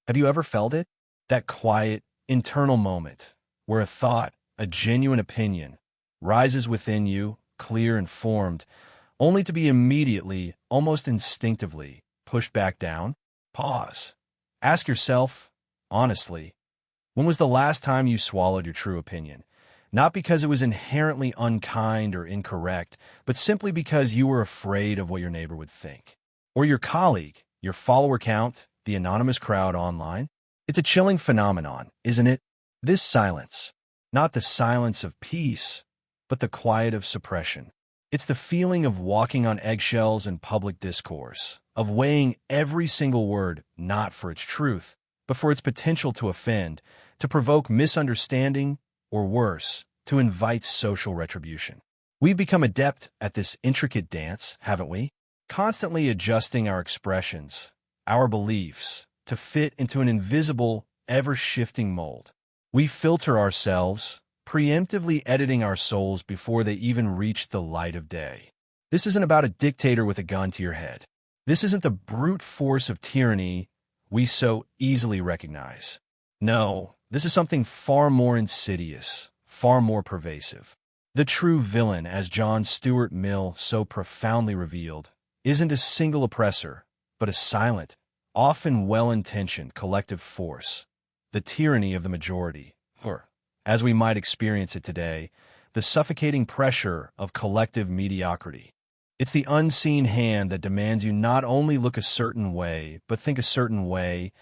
Have you ever felt it? That quiet, internal moment where a thought, a genuine opinion, rises within you, clear and formed, only to be immediately, almost instinctively, pushed back down? Pause. Ask yourself, honestly, when was the last time you swallowed your true opinion? Not because it was inherently unkind or incorrect, but simply because you were afraid of what your neighbor would think. Or your colleague, your follower count, the anonymous crowd online? It's a chilling phenomenon, isn't it? This silence, not the silence of peace, but the quiet of suppression. It's the feeling of walking on eggshells in public discourse, of weighing every single word not for its truth, but for its potential to offend, to provoke misunderstanding, or worse, to invite social retribution. We've become adept at this intricate dance, haven't we? Constantly adjusting our expressions, our beliefs, to fit into an invisible, ever-shifting mold. We filter ourselves, preemptively editing our souls before they even reach the light of day. This isn't about a dictator with a gun to your head. This isn't the brute force of tyranny we so easily recognize. No, this is something far more insidious, far more pervasive. The true villain, as John Stuart Mill so profoundly revealed, isn't a single oppressor, but a silent, often well-intentioned collective force, the tyranny of the majority, or, as we might experience it today, the suffocating pressure of collective mediocrity. It's the unseen hand that demands you not only look a certain way, but think a certain way,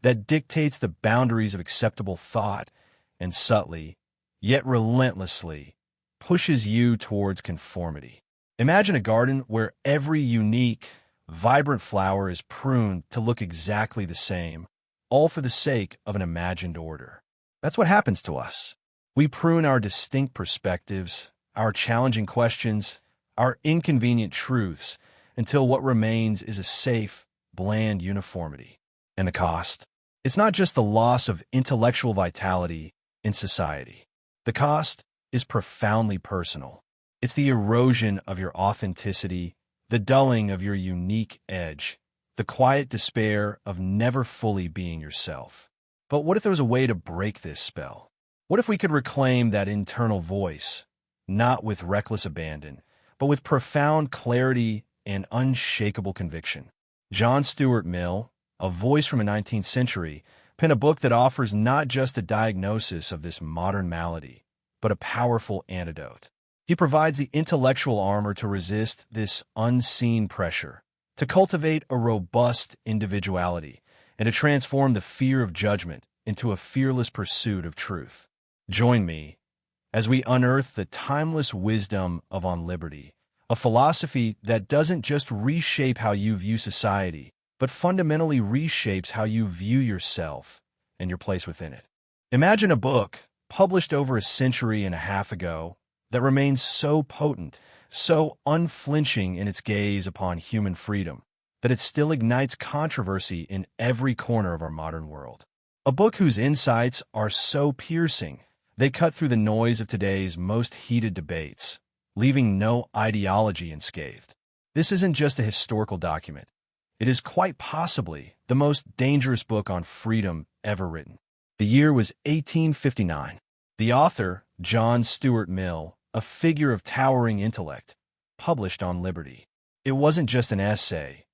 that dictates the boundaries of acceptable thought and subtly, yet relentlessly, pushes you towards conformity. Imagine a garden where every unique, vibrant flower is pruned to look exactly the same, all for the sake of an imagined order. That's what happens to us. We prune our distinct perspectives, our challenging questions, our inconvenient truths, until what remains is a safe, bland uniformity. And the cost? It's not just the loss of intellectual vitality in society. The cost is profoundly personal. It's the erosion of your authenticity, the dulling of your unique edge, the quiet despair of never fully being yourself. But what if there was a way to break this spell? What if we could reclaim that internal voice, not with reckless abandon, but with profound clarity and unshakable conviction? John Stuart Mill, a voice from the 19th century, penned a book that offers not just a diagnosis of this modern malady, but a powerful antidote. He provides the intellectual armor to resist this unseen pressure, to cultivate a robust individuality, and to transform the fear of judgment into a fearless pursuit of truth. Join me as we unearth the timeless wisdom of On Liberty, a philosophy that doesn't just reshape how you view society, but fundamentally reshapes how you view yourself and your place within it. Imagine a book published over a century and a half ago that remains so potent, so unflinching in its gaze upon human freedom, that it still ignites controversy in every corner of our modern world. A book whose insights are so piercing, they cut through the noise of today's most heated debates, leaving no ideology unscathed. This isn't just a historical document. It is quite possibly the most dangerous book on freedom ever written. The year was 1859. The author, John Stuart Mill, a figure of towering intellect, published On Liberty. It wasn't just an essay.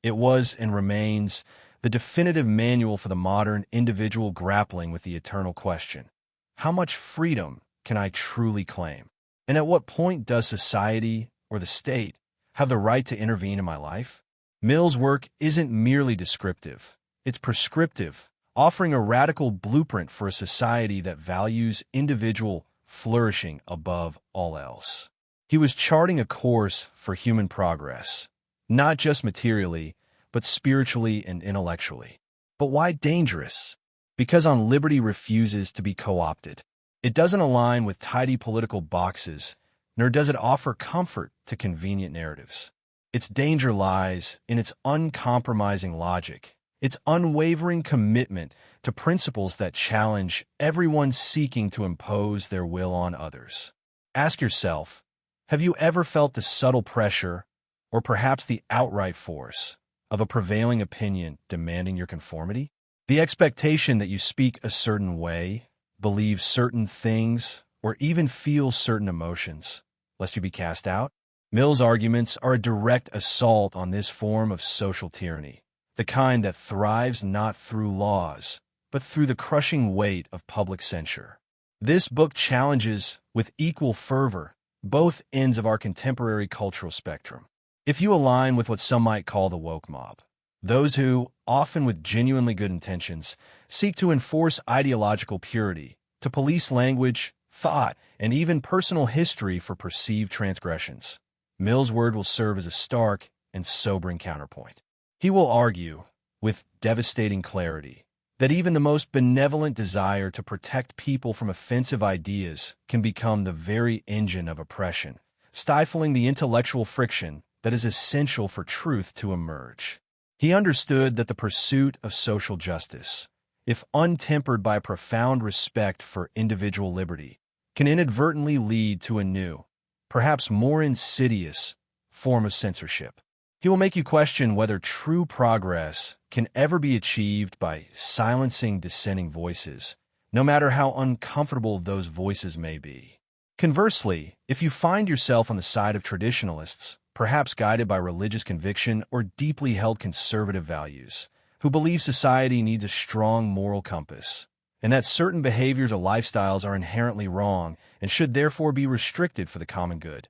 It was and remains the definitive manual for the modern individual grappling with the eternal question: how much freedom can I truly claim? And at what point does society or the state have the right to intervene in my life? Mill's work isn't merely descriptive. It's prescriptive, offering a radical blueprint for a society that values individual flourishing above all else. He was charting a course for human progress, not just materially, but spiritually and intellectually. But why dangerous? Because On Liberty refuses to be co-opted. It doesn't align with tidy political boxes, nor does it offer comfort to convenient narratives. Its danger lies in its uncompromising logic, its unwavering commitment to principles that challenge everyone seeking to impose their will on others. Ask yourself, have you ever felt the subtle pressure, or perhaps the outright force, of a prevailing opinion demanding your conformity? The expectation that you speak a certain way, believe certain things, or even feel certain emotions, lest you be cast out. Mill's arguments are a direct assault on this form of social tyranny, the kind that thrives not through laws, but through the crushing weight of public censure. This book challenges, with equal fervor, both ends of our contemporary cultural spectrum. If you align with what some might call the woke mob, those who, often with genuinely good intentions, seek to enforce ideological purity, to police language, thought, and even personal history for perceived transgressions, Mill's word will serve as a stark and sobering counterpoint. He will argue, with devastating clarity, that even the most benevolent desire to protect people from offensive ideas can become the very engine of oppression, stifling the intellectual friction that is essential for truth to emerge. He understood that the pursuit of social justice, if untempered by a profound respect for individual liberty, can inadvertently lead to a new, perhaps more insidious, form of censorship. He will make you question whether true progress can ever be achieved by silencing dissenting voices, no matter how uncomfortable those voices may be. Conversely, if you find yourself on the side of traditionalists, perhaps guided by religious conviction or deeply held conservative values, who believe society needs a strong moral compass, and that certain behaviors or lifestyles are inherently wrong and should therefore be restricted for the common good,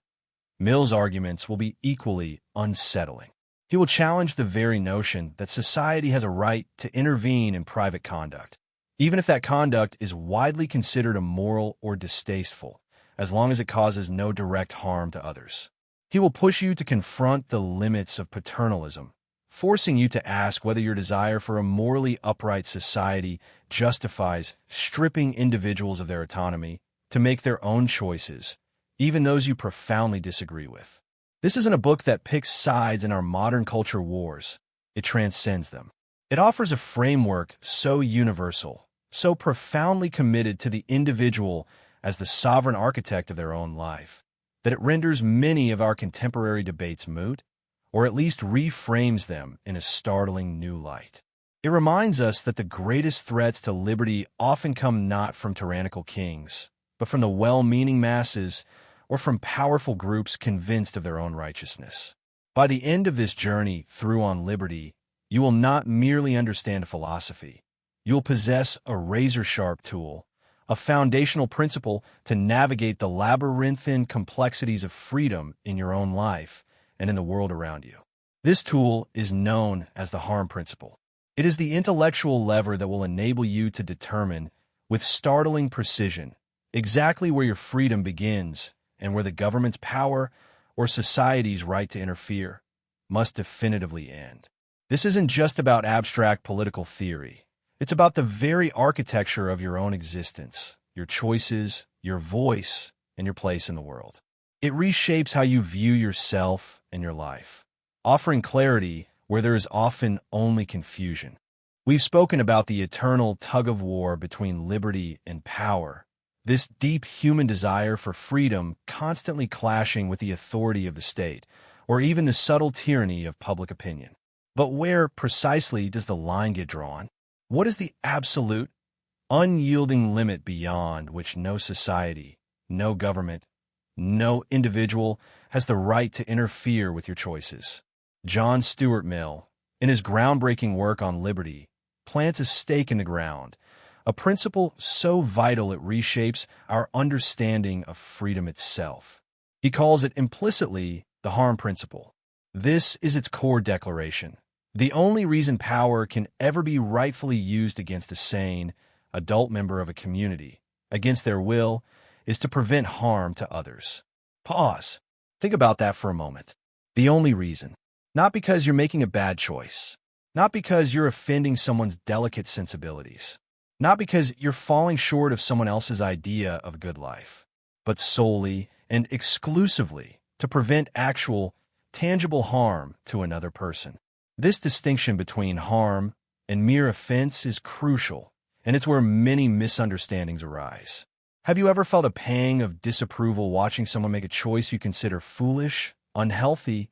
Mill's arguments will be equally unsettling. He will challenge the very notion that society has a right to intervene in private conduct, even if that conduct is widely considered immoral or distasteful, as long as it causes no direct harm to others. He will push you to confront the limits of paternalism, forcing you to ask whether your desire for a morally upright society justifies stripping individuals of their autonomy to make their own choices, even those you profoundly disagree with. This isn't a book that picks sides in our modern culture wars. It transcends them. It offers a framework so universal, so profoundly committed to the individual as the sovereign architect of their own life, that it renders many of our contemporary debates moot, or at least reframes them in a startling new light. It reminds us that the greatest threats to liberty often come not from tyrannical kings, but from the well-meaning masses or from powerful groups convinced of their own righteousness. By the end of this journey through On Liberty, you will not merely understand a philosophy. You will possess a razor-sharp tool, a foundational principle to navigate the labyrinthine complexities of freedom in your own life and in the world around you. This tool is known as the harm principle. It is the intellectual lever that will enable you to determine, with startling precision, exactly where your freedom begins and where the government's power or society's right to interfere must definitively end. This isn't just about abstract political theory. It's about the very architecture of your own existence, your choices, your voice, and your place in the world. It reshapes how you view yourself and your life, offering clarity where there is often only confusion. We've spoken about the eternal tug-of-war between liberty and power, this deep human desire for freedom constantly clashing with the authority of the state, or even the subtle tyranny of public opinion. But where precisely does the line get drawn? What is the absolute, unyielding limit beyond which no society, no government, no individual has the right to interfere with your choices? John Stuart Mill, in his groundbreaking work on liberty, plants a stake in the ground, a principle so vital it reshapes our understanding of freedom itself. He calls it implicitly the harm principle. This is its core declaration. The only reason power can ever be rightfully used against a sane, adult member of a community, against their will, is to prevent harm to others. Pause. Think about that for a moment. The only reason. Not because you're making a bad choice. Not because you're offending someone's delicate sensibilities. Not because you're falling short of someone else's idea of a good life, but solely and exclusively to prevent actual, tangible harm to another person. This distinction between harm and mere offense is crucial, and it's where many misunderstandings arise. Have you ever felt a pang of disapproval watching someone make a choice you consider foolish, unhealthy,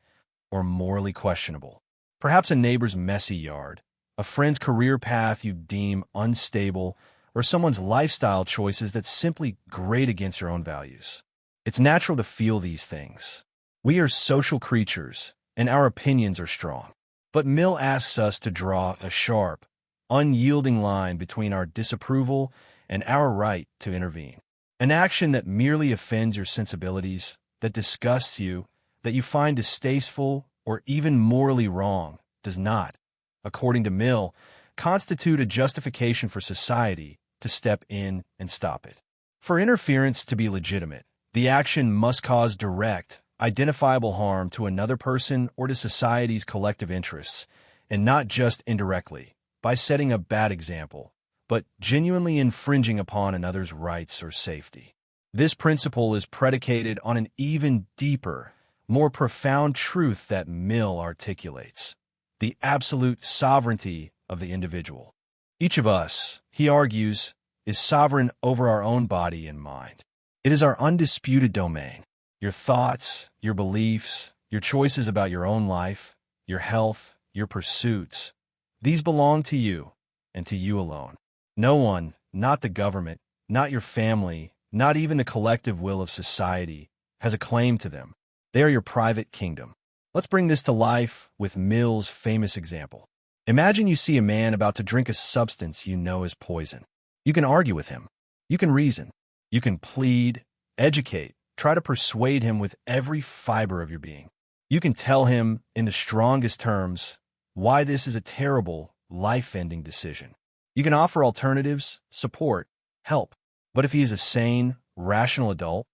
or morally questionable? Perhaps a neighbor's messy yard, a friend's career path you deem unstable, or someone's lifestyle choices that simply grate against your own values. It's natural to feel these things. We are social creatures, and our opinions are strong. But Mill asks us to draw a sharp, unyielding line between our disapproval and our right to intervene. An action that merely offends your sensibilities, that disgusts you, that you find distasteful or even morally wrong, does not, according to Mill, constitute a justification for society to step in and stop it. For interference to be legitimate, the action must cause direct, identifiable harm to another person or to society's collective interests, and not just indirectly, by setting a bad example, but genuinely infringing upon another's rights or safety. This principle is predicated on an even deeper, more profound truth that Mill articulates: the absolute sovereignty of the individual. Each of us, he argues, is sovereign over our own body and mind. It is our undisputed domain. Your thoughts, your beliefs, your choices about your own life, your health, your pursuits, these belong to you, and to you alone. No one, not the government, not your family, not even the collective will of society, has a claim to them. They are your private kingdom. Let's bring this to life with Mill's famous example. Imagine you see a man about to drink a substance you know is poison. You can argue with him. You can reason. You can plead, educate, try to persuade him with every fiber of your being. You can tell him, in the strongest terms, why this is a terrible, life-ending decision. You can offer alternatives, support, help. But if he is a sane, rational adult,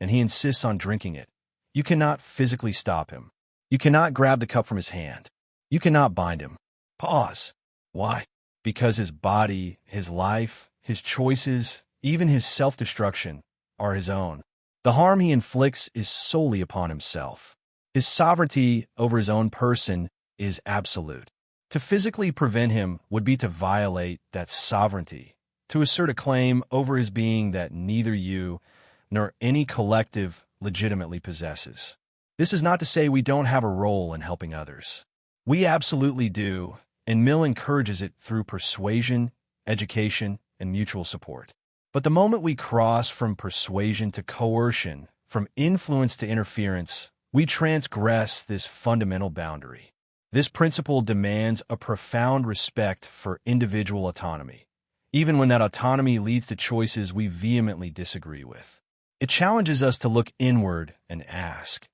and he insists on drinking it, you cannot physically stop him. You cannot grab the cup from his hand. You cannot bind him. Pause. Why? Because his body, his life, his choices, even his self-destruction, are his own. The harm he inflicts is solely upon himself. His sovereignty over his own person is absolute. To physically prevent him would be to violate that sovereignty, to assert a claim over his being that neither you nor any collective legitimately possesses. This is not to say we don't have a role in helping others. We absolutely do, and Mill encourages it through persuasion, education, and mutual support. But the moment we cross from persuasion to coercion, from influence to interference, we transgress this fundamental boundary. This principle demands a profound respect for individual autonomy, even when that autonomy leads to choices we vehemently disagree with. It challenges us to look inward and ask,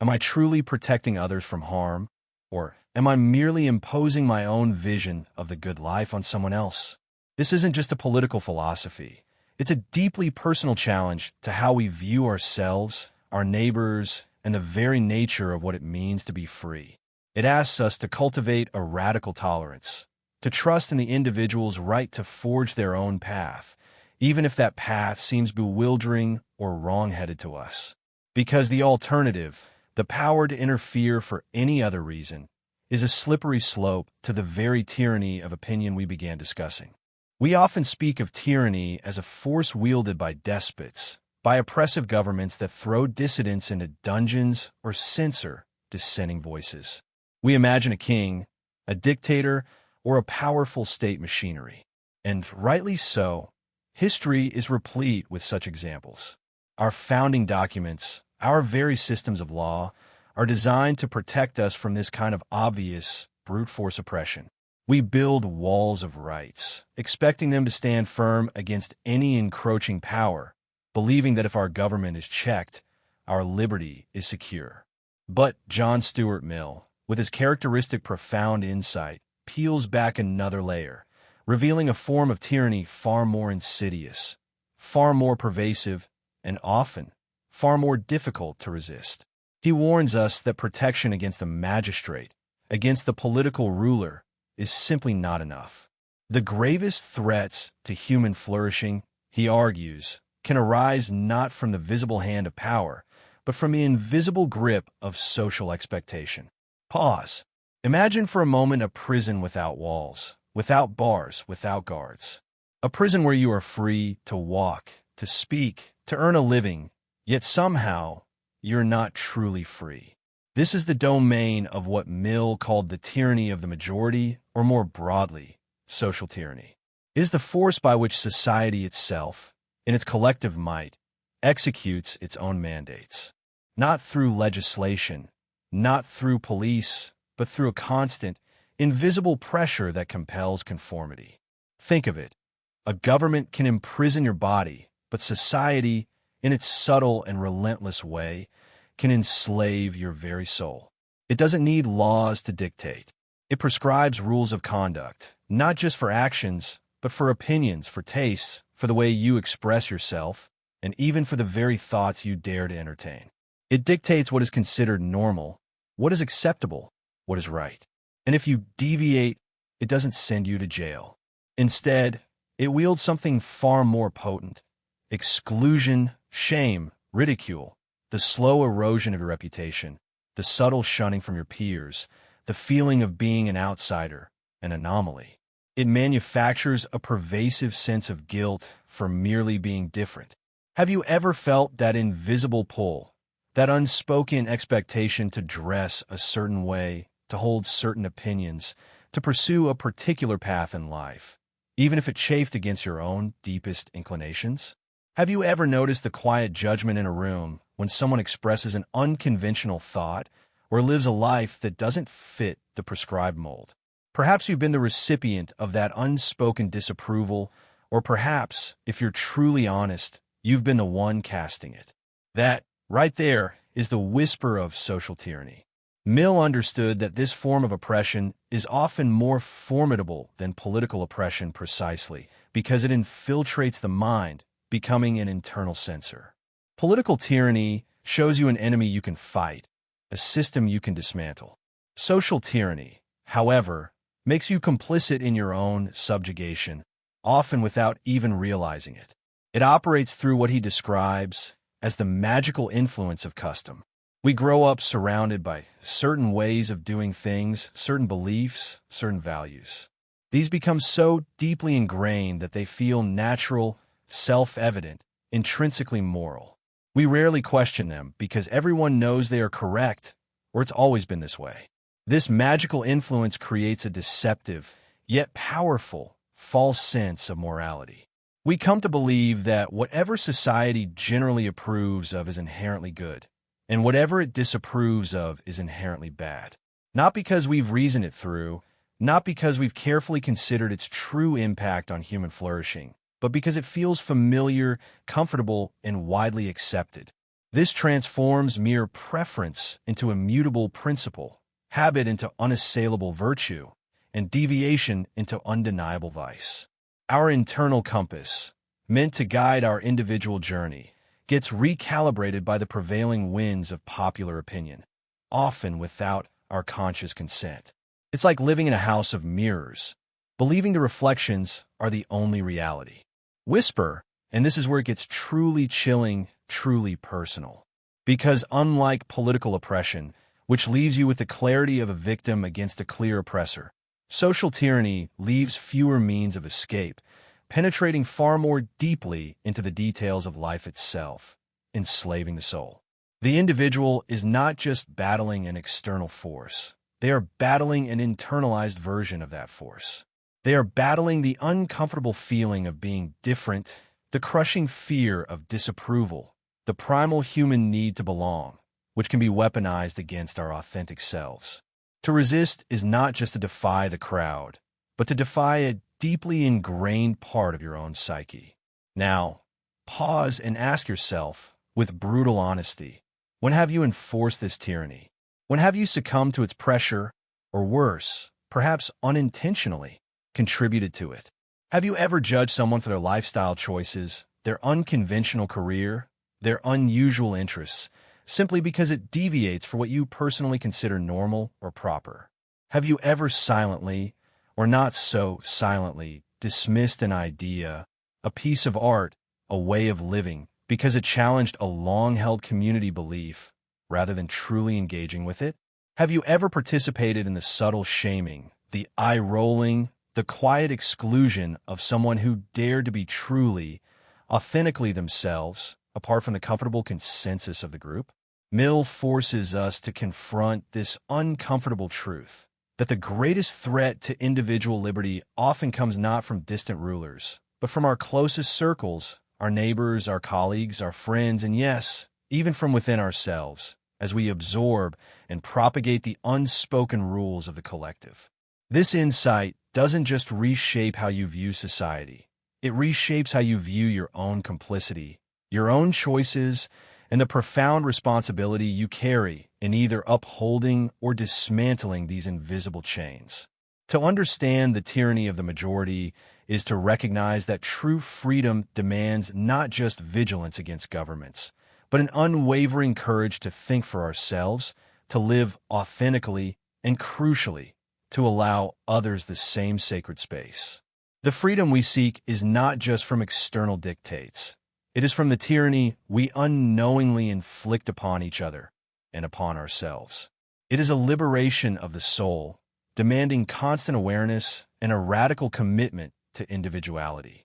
am I truly protecting others from harm, or am I merely imposing my own vision of the good life on someone else? This isn't just a political philosophy. It's a deeply personal challenge to how we view ourselves, our neighbors, and the very nature of what it means to be free. It asks us to cultivate a radical tolerance, to trust in the individual's right to forge their own path, even if that path seems bewildering or wrong-headed to us. Because the alternative, the power to interfere for any other reason, is a slippery slope to the very tyranny of opinion we began discussing. We often speak of tyranny as a force wielded by despots, by oppressive governments that throw dissidents into dungeons or censor dissenting voices. We imagine a king, a dictator, or a powerful state machinery. And rightly so, history is replete with such examples. Our founding documents, our very systems of law, are designed to protect us from this kind of obvious brute force oppression. We build walls of rights, expecting them to stand firm against any encroaching power, believing that if our government is checked, our liberty is secure. But John Stuart Mill, with his characteristic profound insight, peels back another layer, revealing a form of tyranny far more insidious, far more pervasive, and often far more difficult to resist. He warns us that protection against the magistrate, against the political ruler, is simply not enough. The gravest threats to human flourishing, he argues, can arise not from the visible hand of power, but from the invisible grip of social expectation. Pause. Imagine for a moment a prison without walls, without bars, without guards. A prison where you are free to walk, to speak, to earn a living, yet somehow you're not truly free. This is the domain of what Mill called the tyranny of the majority, or more broadly, social tyranny. It is the force by which society itself, in its collective might, executes its own mandates. Not through legislation, not through police, but through a constant, invisible pressure that compels conformity. Think of it. A government can imprison your body, but society, in its subtle and relentless way, can enslave your very soul. It doesn't need laws to dictate. It prescribes rules of conduct, not just for actions, but for opinions, for tastes, for the way you express yourself, and even for the very thoughts you dare to entertain. It dictates what is considered normal, what is acceptable, what is right. And if you deviate, it doesn't send you to jail. Instead, it wields something far more potent: exclusion, shame, ridicule, the slow erosion of your reputation, the subtle shunning from your peers, the feeling of being an outsider, an anomaly. It manufactures a pervasive sense of guilt for merely being different. Have you ever felt that invisible pull, that unspoken expectation to dress a certain way, to hold certain opinions, to pursue a particular path in life, even if it chafed against your own deepest inclinations? Have you ever noticed the quiet judgment in a room when someone expresses an unconventional thought or lives a life that doesn't fit the prescribed mold? Perhaps you've been the recipient of that unspoken disapproval, or perhaps, if you're truly honest, you've been the one casting it. That, right there, is the whisper of social tyranny. Mill understood that this form of oppression is often more formidable than political oppression precisely because it infiltrates the mind, becoming an internal censor. Political tyranny shows you an enemy you can fight, a system you can dismantle. Social tyranny, however, makes you complicit in your own subjugation, often without even realizing it. It operates through what he describes as the magical influence of custom. We grow up surrounded by certain ways of doing things, certain beliefs, certain values. These become so deeply ingrained that they feel natural, self-evident, intrinsically moral. We rarely question them because everyone knows they are correct, or it's always been this way. This magical influence creates a deceptive, yet powerful, false sense of morality. We come to believe that whatever society generally approves of is inherently good, and whatever it disapproves of is inherently bad. Not because we've reasoned it through, not because we've carefully considered its true impact on human flourishing, but because it feels familiar, comfortable, and widely accepted. This transforms mere preference into immutable principle, habit into unassailable virtue, and deviation into undeniable vice. Our internal compass, meant to guide our individual journey, gets recalibrated by the prevailing winds of popular opinion, often without our conscious consent. It's like living in a house of mirrors, believing the reflections are the only reality. Whisper, and this is where it gets truly chilling, truly personal. Because unlike political oppression, which leaves you with the clarity of a victim against a clear oppressor, social tyranny leaves fewer means of escape, penetrating far more deeply into the details of life itself, enslaving the soul. The individual is not just battling an external force. They are battling an internalized version of that force. They are battling the uncomfortable feeling of being different, the crushing fear of disapproval, the primal human need to belong, which can be weaponized against our authentic selves. To resist is not just to defy the crowd, but to defy a deeply ingrained part of your own psyche. Now, pause and ask yourself, with brutal honesty, when have you enforced this tyranny? When have you succumbed to its pressure, or worse, perhaps unintentionally, contributed to it? Have you ever judged someone for their lifestyle choices, their unconventional career, their unusual interests, simply because it deviates from what you personally consider normal or proper? Have you ever silently, or not so silently, dismissed an idea, a piece of art, a way of living, because it challenged a long-held community belief, rather than truly engaging with it? Have you ever participated in the subtle shaming, the eye-rolling, the quiet exclusion of someone who dared to be truly, authentically themselves, apart from the comfortable consensus of the group? Mill forces us to confront this uncomfortable truth, that the greatest threat to individual liberty often comes not from distant rulers, but from our closest circles, our neighbors, our colleagues, our friends, and yes, even from within ourselves, as we absorb and propagate the unspoken rules of the collective. This insight doesn't just reshape how you view society. It reshapes how you view your own complicity, your own choices, and the profound responsibility you carry in either upholding or dismantling these invisible chains. To understand the tyranny of the majority is to recognize that true freedom demands not just vigilance against governments, but an unwavering courage to think for ourselves, to live authentically, and crucially, to allow others the same sacred space. The freedom we seek is not just from external dictates. It is from the tyranny we unknowingly inflict upon each other and upon ourselves. It is a liberation of the soul, demanding constant awareness and a radical commitment to individuality.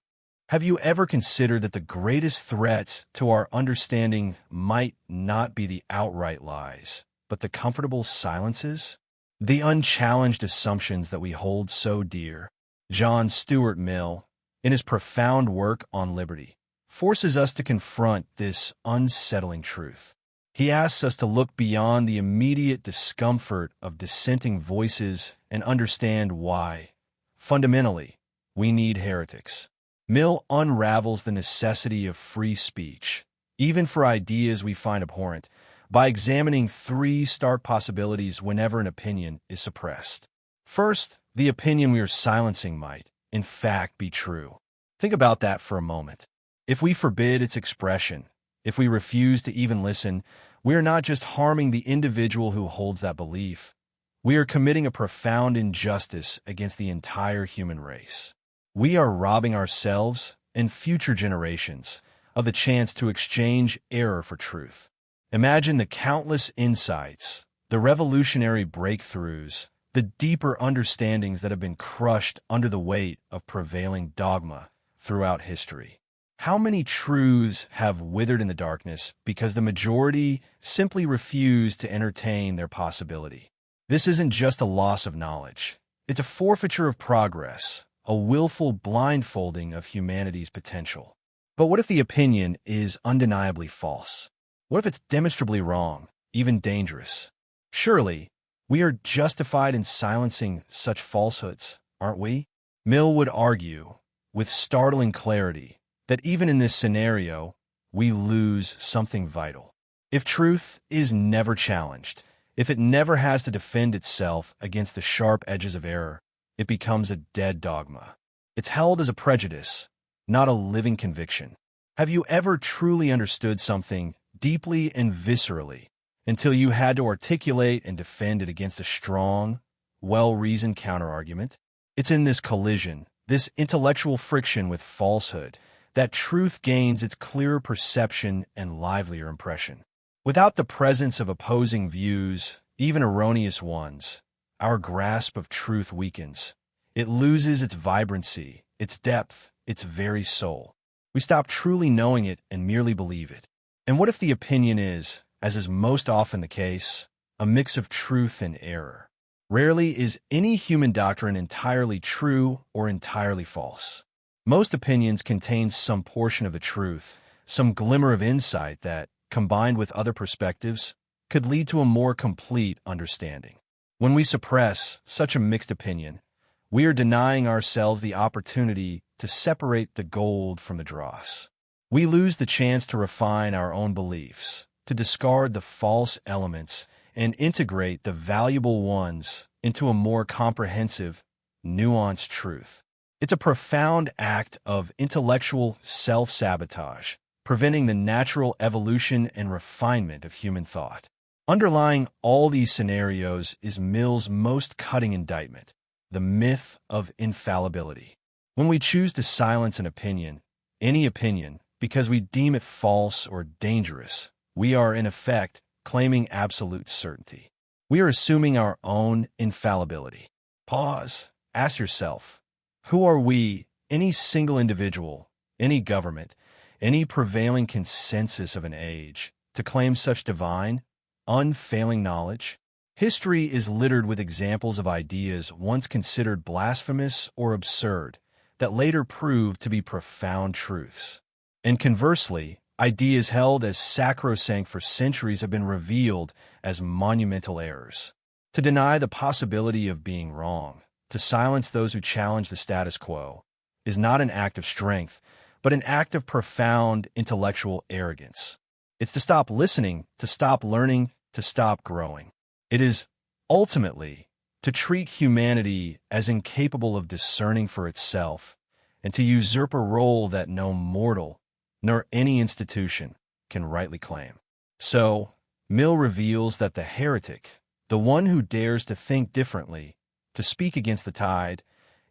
Have you ever considered that the greatest threats to our understanding might not be the outright lies, but the comfortable silences? The unchallenged assumptions that we hold so dear. John Stuart Mill, in his profound work on liberty, forces us to confront this unsettling truth. He asks us to look beyond the immediate discomfort of dissenting voices and understand why, fundamentally, we need heretics. Mill unravels the necessity of free speech, even for ideas we find abhorrent, by examining three stark possibilities whenever an opinion is suppressed. First, the opinion we are silencing might, in fact, be true. Think about that for a moment. If we forbid its expression, if we refuse to even listen, we are not just harming the individual who holds that belief. We are committing a profound injustice against the entire human race. We are robbing ourselves and future generations of the chance to exchange error for truth. Imagine the countless insights, the revolutionary breakthroughs, the deeper understandings that have been crushed under the weight of prevailing dogma throughout history. How many truths have withered in the darkness because the majority simply refused to entertain their possibility? This isn't just a loss of knowledge. It's a forfeiture of progress, a willful blindfolding of humanity's potential. But what if the opinion is undeniably false? What if it's demonstrably wrong, even dangerous? Surely, we are justified in silencing such falsehoods, aren't we? Mill would argue, with startling clarity, that even in this scenario, we lose something vital. If truth is never challenged, if it never has to defend itself against the sharp edges of error, it becomes a dead dogma. It's held as a prejudice, not a living conviction. Have you ever truly understood something deeply and viscerally until you had to articulate and defend it against a strong, well-reasoned counterargument? It's in this collision, this intellectual friction with falsehood, that truth gains its clearer perception and livelier impression. Without the presence of opposing views, even erroneous ones, our grasp of truth weakens. It loses its vibrancy, its depth, its very soul. We stop truly knowing it and merely believe it. And what if the opinion is, as is most often the case, a mix of truth and error? Rarely is any human doctrine entirely true or entirely false. Most opinions contain some portion of the truth, some glimmer of insight that, combined with other perspectives, could lead to a more complete understanding. When we suppress such a mixed opinion, we are denying ourselves the opportunity to separate the gold from the dross. We lose the chance to refine our own beliefs, to discard the false elements, and integrate the valuable ones into a more comprehensive, nuanced truth. It's a profound act of intellectual self-sabotage, preventing the natural evolution and refinement of human thought. Underlying all these scenarios is Mill's most cutting indictment, the myth of infallibility. When we choose to silence an opinion, any opinion, because we deem it false or dangerous, we are, in effect, claiming absolute certainty. We are assuming our own infallibility. Pause. Ask yourself, who are we, any single individual, any government, any prevailing consensus of an age, to claim such divine, unfailing knowledge. History is littered with examples of ideas once considered blasphemous or absurd that later proved to be profound truths. And conversely, ideas held as sacrosanct for centuries have been revealed as monumental errors. To deny the possibility of being wrong, to silence those who challenge the status quo, is not an act of strength, but an act of profound intellectual arrogance. It's to stop listening, to stop learning, to stop growing. It is, ultimately, to treat humanity as incapable of discerning for itself, and to usurp a role that no mortal, nor any institution, can rightly claim. So, Mill reveals that the heretic, the one who dares to think differently, to speak against the tide,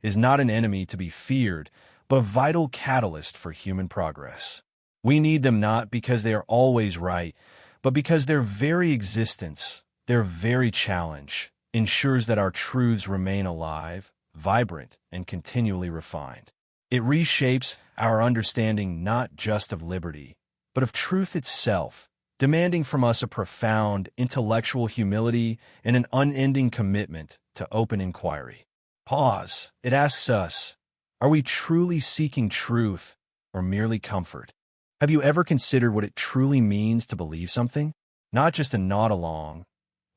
is not an enemy to be feared, but a vital catalyst for human progress. We need them not because they are always right, but because their very existence, their very challenge, ensures that our truths remain alive, vibrant, and continually refined. It reshapes our understanding not just of liberty, but of truth itself, demanding from us a profound intellectual humility and an unending commitment to open inquiry. Pause. It asks us, are we truly seeking truth or merely comfort? Have you ever considered what it truly means to believe something? Not just to nod along,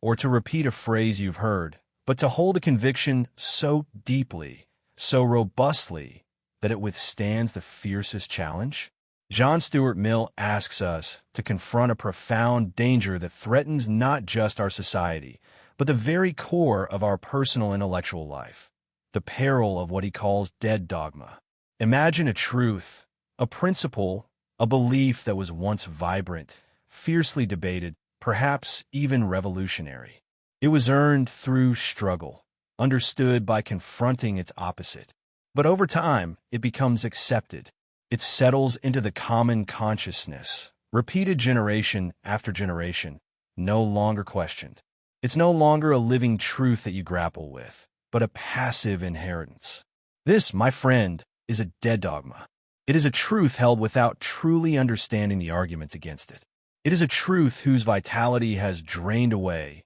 or to repeat a phrase you've heard, but to hold a conviction so deeply, so robustly, that it withstands the fiercest challenge? John Stuart Mill asks us to confront a profound danger that threatens not just our society, but the very core of our personal intellectual life, the peril of what he calls dead dogma. Imagine a truth, a principle, a belief that was once vibrant, fiercely debated, perhaps even revolutionary. It was earned through struggle, understood by confronting its opposite. But over time, it becomes accepted. It settles into the common consciousness, repeated generation after generation, no longer questioned. It's no longer a living truth that you grapple with, but a passive inheritance. This, my friend, is a dead dogma. It is a truth held without truly understanding the arguments against it. It is a truth whose vitality has drained away,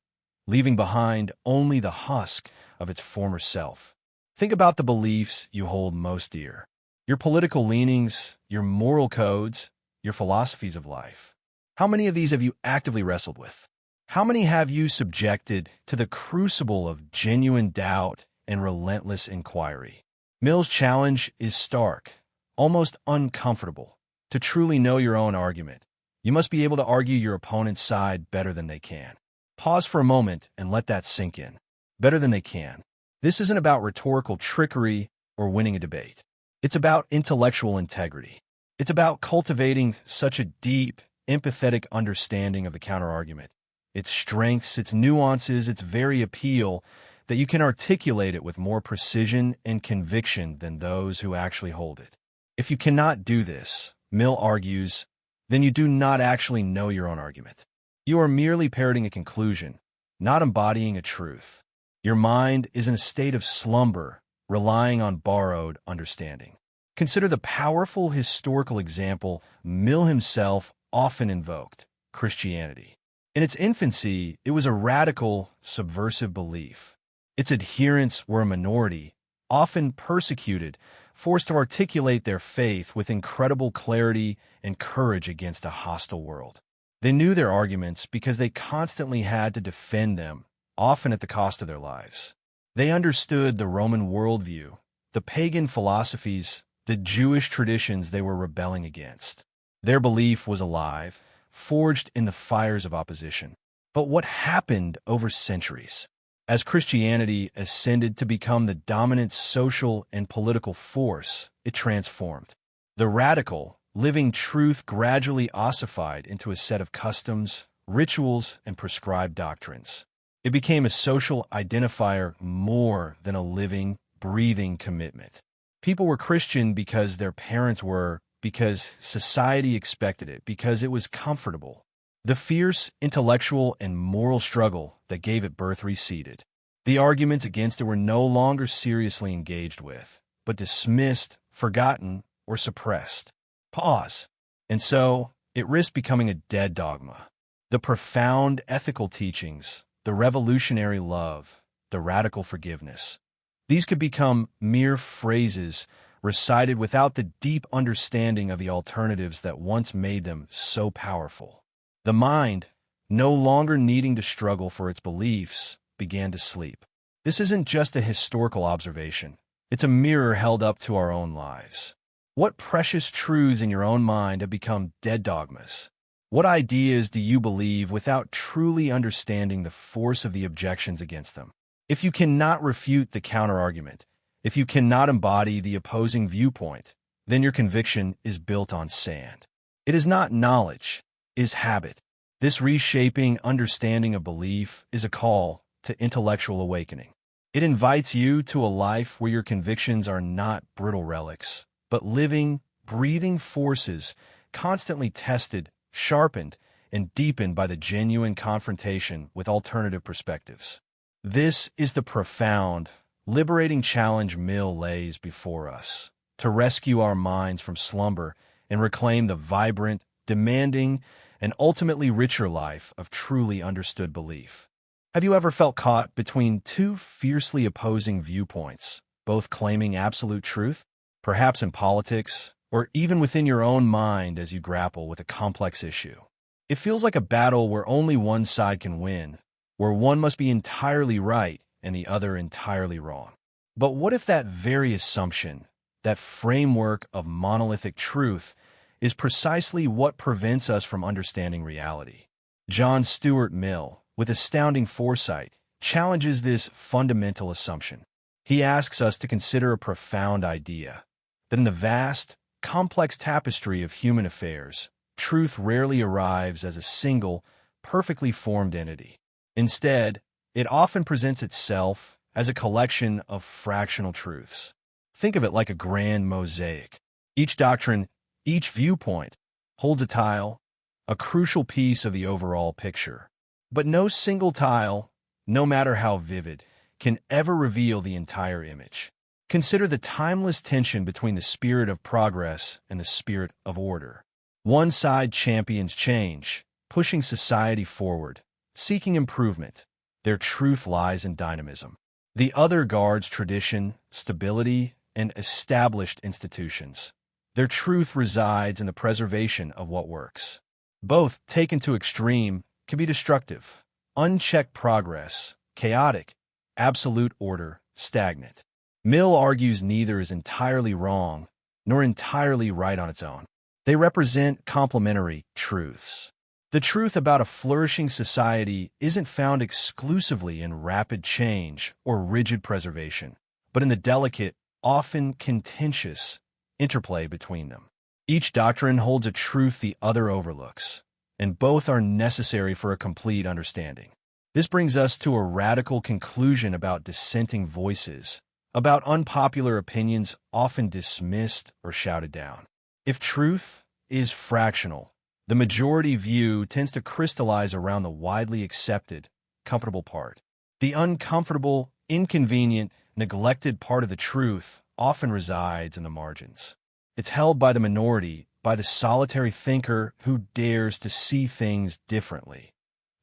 leaving behind only the husk of its former self. Think about the beliefs you hold most dear. Your political leanings, your moral codes, your philosophies of life. How many of these have you actively wrestled with? How many have you subjected to the crucible of genuine doubt and relentless inquiry? Mill's challenge is stark, almost uncomfortable. To truly know your own argument, you must be able to argue your opponent's side better than they can. Pause for a moment and let that sink in. Better than they can. This isn't about rhetorical trickery or winning a debate. It's about intellectual integrity. It's about cultivating such a deep, empathetic understanding of the counterargument, its strengths, its nuances, its very appeal, that you can articulate it with more precision and conviction than those who actually hold it. If you cannot do this, Mill argues, then you do not actually know your own argument. You are merely parroting a conclusion, not embodying a truth. Your mind is in a state of slumber, relying on borrowed understanding. Consider the powerful historical example Mill himself often invoked, Christianity. In its infancy, it was a radical, subversive belief. Its adherents were a minority, often persecuted, forced to articulate their faith with incredible clarity and courage against a hostile world. They knew their arguments because they constantly had to defend them, often at the cost of their lives. They understood the Roman worldview, the pagan philosophies, the Jewish traditions they were rebelling against. Their belief was alive, forged in the fires of opposition. But what happened over centuries? As Christianity ascended to become the dominant social and political force, it transformed. The radical, living truth gradually ossified into a set of customs, rituals, and prescribed doctrines. It became a social identifier more than a living, breathing commitment. People were Christian because their parents were, because society expected it, because it was comfortable. The fierce intellectual and moral struggle that gave it birth receded. The arguments against it were no longer seriously engaged with, but dismissed, forgotten, or suppressed. Pause. And so, it risked becoming a dead dogma. The The profound ethical teachings, the revolutionary love, the radical forgiveness. These could become mere phrases recited without the deep understanding of the alternatives that once made them so powerful. The mind, no longer needing to struggle for its beliefs, began to sleep. This isn't just a historical observation. It's a mirror held up to our own lives. What precious truths in your own mind have become dead dogmas? What ideas do you believe without truly understanding the force of the objections against them? If you cannot refute the counterargument, if you cannot embody the opposing viewpoint, then your conviction is built on sand. It is not knowledge, it is habit. This reshaping understanding of belief is a call to intellectual awakening. It invites you to a life where your convictions are not brittle relics, but living, breathing forces constantly tested, sharpened, and deepened by the genuine confrontation with alternative perspectives. This is the profound, liberating challenge Mill lays before us, to rescue our minds from slumber and reclaim the vibrant, demanding, and ultimately richer life of truly understood belief. Have you ever felt caught between two fiercely opposing viewpoints, both claiming absolute truth? Perhaps in politics, or even within your own mind as you grapple with a complex issue. It feels like a battle where only one side can win, where one must be entirely right and the other entirely wrong. But what if that very assumption, that framework of monolithic truth, is precisely what prevents us from understanding reality? John Stuart Mill, with astounding foresight, challenges this fundamental assumption. He asks us to consider a profound idea, that in the vast, complex tapestry of human affairs, truth rarely arrives as a single, perfectly formed entity. Instead, it often presents itself as a collection of fractional truths. Think of it like a grand mosaic. Each doctrine, each viewpoint, holds a tile, a crucial piece of the overall picture. But no single tile, no matter how vivid, can ever reveal the entire image. Consider the timeless tension between the spirit of progress and the spirit of order. One side champions change, pushing society forward, seeking improvement. Their truth lies in dynamism. The other guards tradition, stability, and established institutions. Their truth resides in the preservation of what works. Both, taken to extreme, can be destructive. Unchecked progress, chaotic, absolute order, stagnant. Mill argues neither is entirely wrong nor entirely right on its own. They represent complementary truths. The truth about a flourishing society isn't found exclusively in rapid change or rigid preservation, but in the delicate, often contentious interplay between them. Each doctrine holds a truth the other overlooks, and both are necessary for a complete understanding. This brings us to a radical conclusion about dissenting voices, about unpopular opinions often dismissed or shouted down. If truth is fractional, the majority view tends to crystallize around the widely accepted, comfortable part. The uncomfortable, inconvenient, neglected part of the truth often resides in the margins. It's held by the minority, by the solitary thinker who dares to see things differently.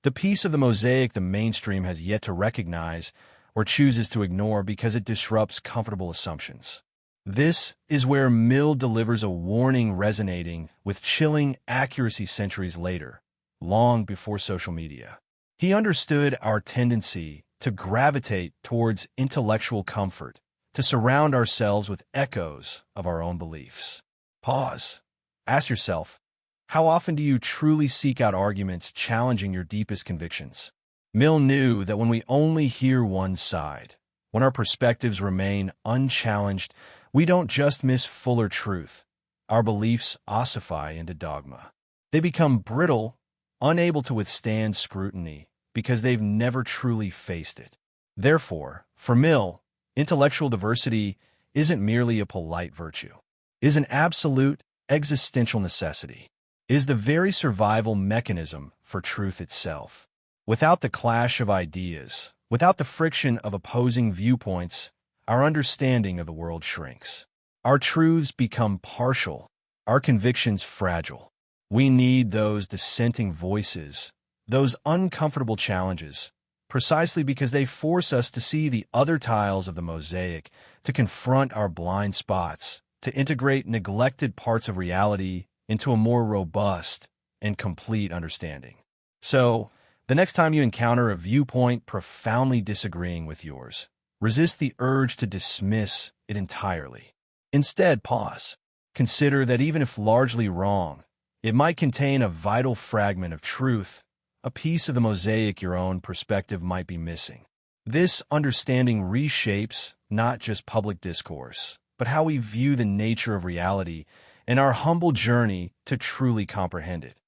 The piece of the mosaic the mainstream has yet to recognize or chooses to ignore because it disrupts comfortable assumptions. This is where Mill delivers a warning resonating with chilling accuracy centuries later, long before social media. He understood our tendency to gravitate towards intellectual comfort, to surround ourselves with echoes of our own beliefs. Pause. Ask yourself, how often do you truly seek out arguments challenging your deepest convictions? Mill knew that when we only hear one side, when our perspectives remain unchallenged, we don't just miss fuller truth. Our beliefs ossify into dogma. They become brittle, unable to withstand scrutiny, because they've never truly faced it. Therefore, for Mill, intellectual diversity isn't merely a polite virtue. It is an absolute, existential necessity. It is the very survival mechanism for truth itself. Without the clash of ideas, without the friction of opposing viewpoints, our understanding of the world shrinks. Our truths become partial, our convictions fragile. We need those dissenting voices, those uncomfortable challenges, precisely because they force us to see the other tiles of the mosaic, to confront our blind spots, to integrate neglected parts of reality into a more robust and complete understanding. So, the next time you encounter a viewpoint profoundly disagreeing with yours, resist the urge to dismiss it entirely. Instead, pause. Consider that even if largely wrong, it might contain a vital fragment of truth, a piece of the mosaic your own perspective might be missing. This understanding reshapes not just public discourse, but how we view the nature of reality and our humble journey to truly comprehend it.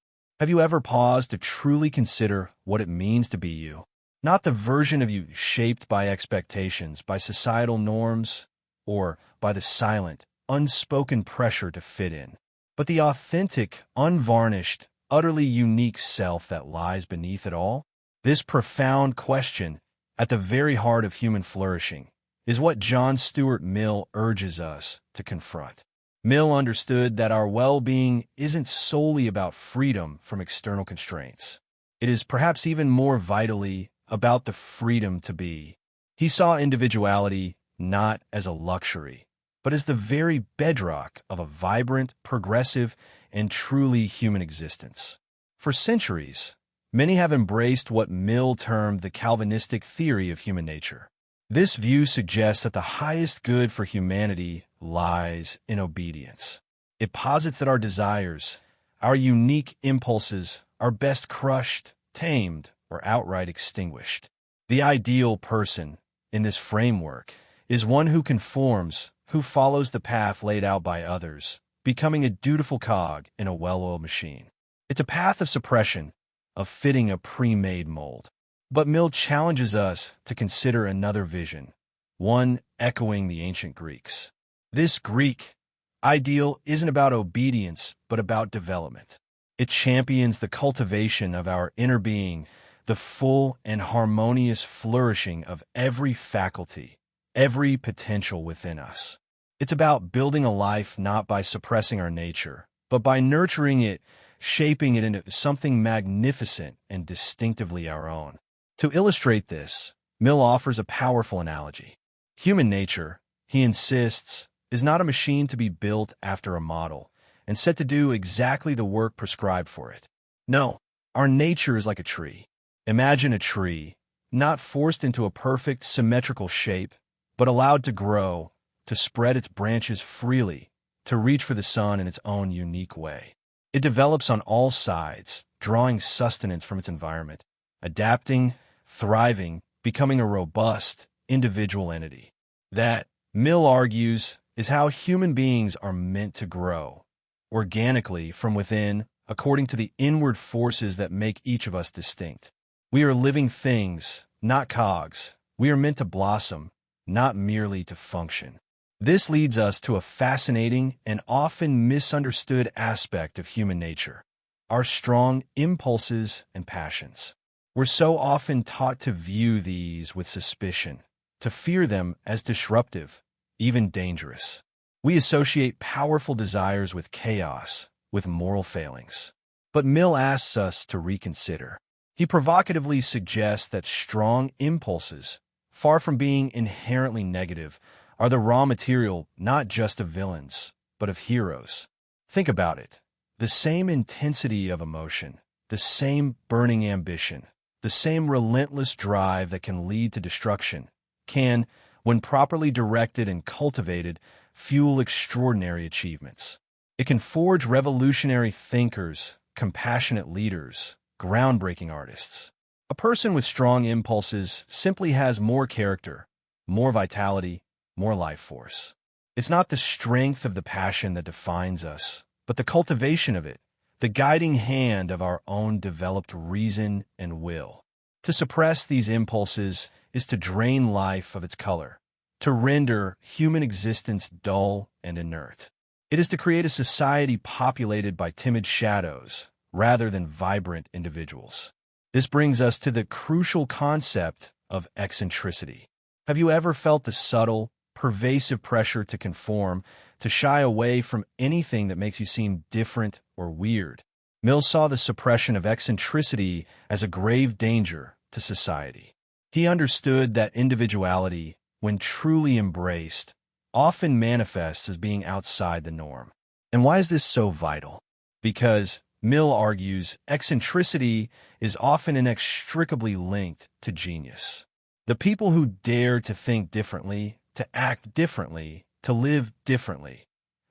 Have you ever paused to truly consider what it means to be you? Not the version of you shaped by expectations, by societal norms, or by the silent, unspoken pressure to fit in, but the authentic, unvarnished, utterly unique self that lies beneath it all? This profound question, at the very heart of human flourishing, is what John Stuart Mill urges us to confront. Mill understood that our well-being isn't solely about freedom from external constraints. It is perhaps even more vitally about the freedom to be. He saw individuality not as a luxury, but as the very bedrock of a vibrant, progressive, and truly human existence. For centuries, many have embraced what Mill termed the Calvinistic theory of human nature. This view suggests that the highest good for humanity lies in obedience. It posits that our desires, our unique impulses, are best crushed, tamed, or outright extinguished. The ideal person, in this framework, is one who conforms, who follows the path laid out by others, becoming a dutiful cog in a well-oiled machine. It's a path of suppression, of fitting a pre-made mold. But Mill challenges us to consider another vision, one echoing the ancient Greeks. This Greek ideal isn't about obedience, but about development. It champions the cultivation of our inner being, the full and harmonious flourishing of every faculty, every potential within us. It's about building a life not by suppressing our nature, but by nurturing it, shaping it into something magnificent and distinctively our own. To illustrate this, Mill offers a powerful analogy. Human nature, he insists, is not a machine to be built after a model and set to do exactly the work prescribed for it. No, our nature is like a tree. Imagine a tree, not forced into a perfect, symmetrical shape, but allowed to grow, to spread its branches freely, to reach for the sun in its own unique way. It develops on all sides, drawing sustenance from its environment, adapting, thriving, becoming a robust, individual entity. That, Mill argues, is how human beings are meant to grow, organically from within, according to the inward forces that make each of us distinct. We are living things, not cogs. We are meant to blossom, not merely to function. This leads us to a fascinating and often misunderstood aspect of human nature, our strong impulses and passions. We're so often taught to view these with suspicion, to fear them as disruptive, even dangerous. We associate powerful desires with chaos, with moral failings. But Mill asks us to reconsider. He provocatively suggests that strong impulses, far from being inherently negative, are the raw material not just of villains, but of heroes. Think about it. The same intensity of emotion, the same burning ambition, the same relentless drive that can lead to destruction, can, when properly directed and cultivated, fuel extraordinary achievements. It can forge revolutionary thinkers, compassionate leaders, groundbreaking artists. A person with strong impulses simply has more character, more vitality, more life force. It's not the strength of the passion that defines us, but the cultivation of it, the guiding hand of our own developed reason and will. To suppress these impulses is to drain life of its color, to render human existence dull and inert. It is to create a society populated by timid shadows rather than vibrant individuals. This brings us to the crucial concept of eccentricity. Have you ever felt the subtle, pervasive pressure to conform, to shy away from anything that makes you seem different or weird? Mill saw the suppression of eccentricity as a grave danger to society. He understood that individuality, when truly embraced, often manifests as being outside the norm. And why is this so vital? Because, Mill argues, eccentricity is often inextricably linked to genius. The people who dare to think differently, to act differently, to live differently.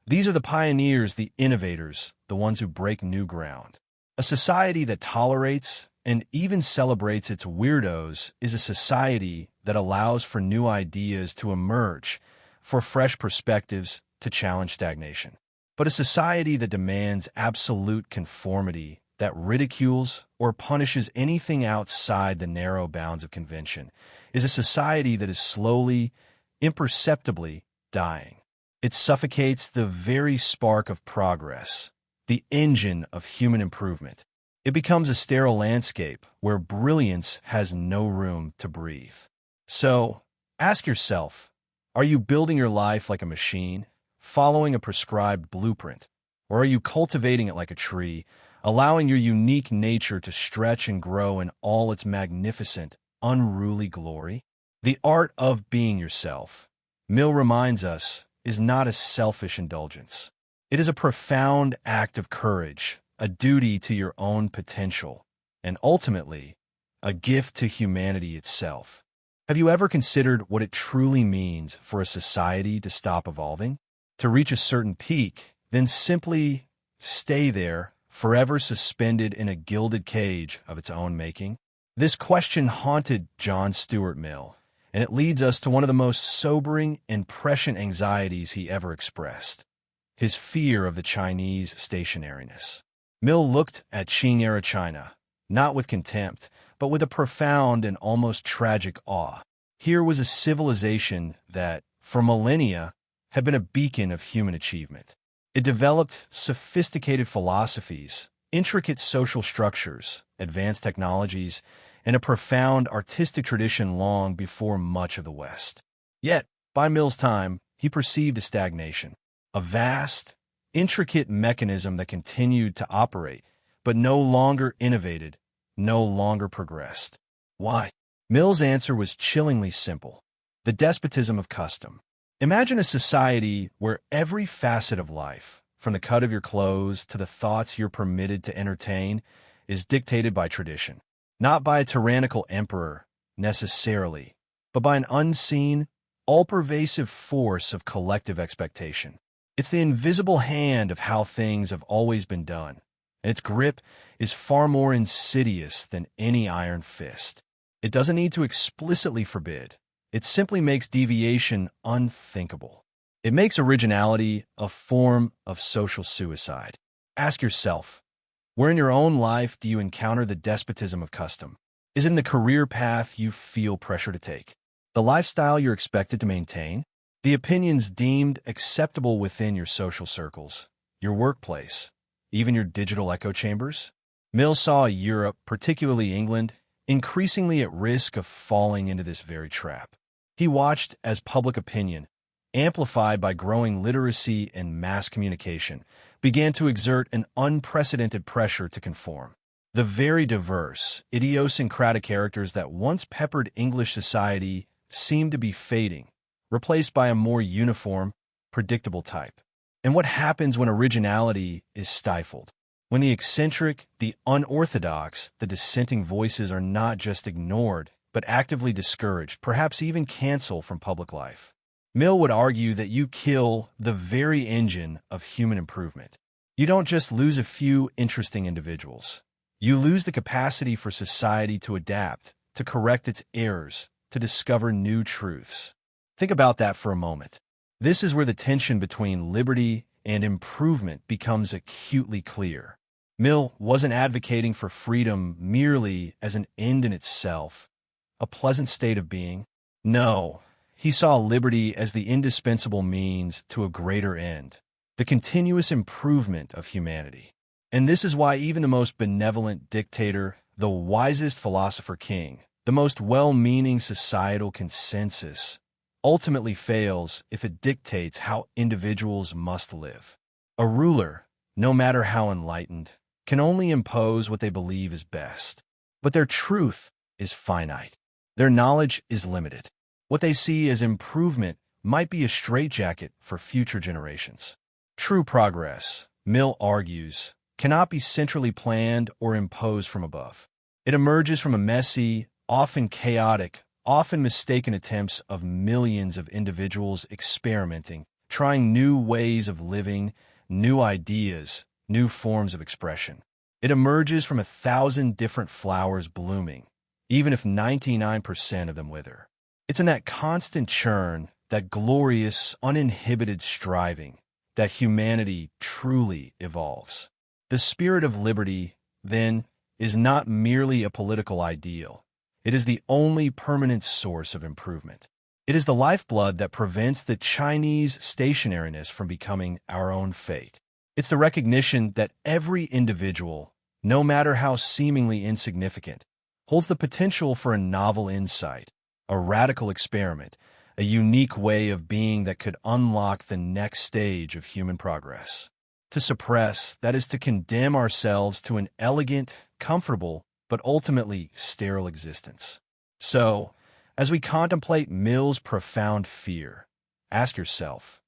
These are the pioneers, the innovators, the ones who break new ground. A society that tolerates and even celebrates its weirdos is a society that allows for new ideas to emerge, for fresh perspectives to challenge stagnation. But a society that demands absolute conformity, that ridicules or punishes anything outside the narrow bounds of convention, is a society that is slowly, imperceptibly dying. It suffocates the very spark of progress, the engine of human improvement. It becomes a sterile landscape where brilliance has no room to breathe. So, ask yourself, are you building your life like a machine, following a prescribed blueprint? Or are you cultivating it like a tree, allowing your unique nature to stretch and grow in all its magnificent, unruly glory? The art of being yourself, Mill reminds us, is not a selfish indulgence. It is a profound act of courage, a duty to your own potential, and ultimately, a gift to humanity itself. Have you ever considered what it truly means for a society to stop evolving? To reach a certain peak, then simply stay there, forever suspended in a gilded cage of its own making? This question haunted John Stuart Mill, and it leads us to one of the most sobering and prescient anxieties he ever expressed: his fear of the Chinese stationariness. Mill looked at Qing-era China, not with contempt, but with a profound and almost tragic awe. Here was a civilization that, for millennia, had been a beacon of human achievement. It developed sophisticated philosophies, intricate social structures, advanced technologies, and a profound artistic tradition long before much of the West. Yet, by Mill's time, he perceived a stagnation, a vast, intricate mechanism that continued to operate, but no longer innovated, no longer progressed. Why? Mill's answer was chillingly simple: the despotism of custom. Imagine a society where every facet of life, from the cut of your clothes to the thoughts you're permitted to entertain, is dictated by tradition. Not by a tyrannical emperor, necessarily, but by an unseen, all-pervasive force of collective expectation. It's the invisible hand of how things have always been done, and its grip is far more insidious than any iron fist. It doesn't need to explicitly forbid. It simply makes deviation unthinkable. It makes originality a form of social suicide. Ask yourself, where in your own life do you encounter the despotism of custom? Is it in the career path you feel pressure to take? The lifestyle you're expected to maintain? The opinions deemed acceptable within your social circles, your workplace, even your digital echo chambers? Mill saw Europe, particularly England, increasingly at risk of falling into this very trap. He watched as public opinion, amplified by growing literacy and mass communication, began to exert an unprecedented pressure to conform. The very diverse, idiosyncratic characters that once peppered English society seemed to be fading, replaced by a more uniform, predictable type. And what happens when originality is stifled? When the eccentric, the unorthodox, the dissenting voices are not just ignored, but actively discouraged, perhaps even canceled from public life? Mill would argue that you kill the very engine of human improvement. You don't just lose a few interesting individuals. You lose the capacity for society to adapt, to correct its errors, to discover new truths. Think about that for a moment. This is where the tension between liberty and improvement becomes acutely clear. Mill wasn't advocating for freedom merely as an end in itself, a pleasant state of being. No, he saw liberty as the indispensable means to a greater end, the continuous improvement of humanity. And this is why even the most benevolent dictator, the wisest philosopher king, the most well-meaning societal consensus, ultimately fails if it dictates how individuals must live. A ruler, no matter how enlightened, can only impose what they believe is best. But their truth is finite. Their knowledge is limited. What they see as improvement might be a straitjacket for future generations. True progress, Mill argues, cannot be centrally planned or imposed from above. It emerges from a messy, often chaotic, often mistaken attempts of millions of individuals experimenting, trying new ways of living, new ideas, new forms of expression. It emerges from 1,000 different flowers blooming, even if 99% of them wither. It's in that constant churn, that glorious, uninhibited striving, that humanity truly evolves. The spirit of liberty, then, is not merely a political ideal. It is the only permanent source of improvement. It is the lifeblood that prevents the Chinese stationariness from becoming our own fate. It's the recognition that every individual, no matter how seemingly insignificant, holds the potential for a novel insight, a radical experiment, a unique way of being that could unlock the next stage of human progress. To suppress, that is to condemn ourselves to an elegant, comfortable, but ultimately sterile existence. So, as we contemplate Mill's profound fear, ask yourself,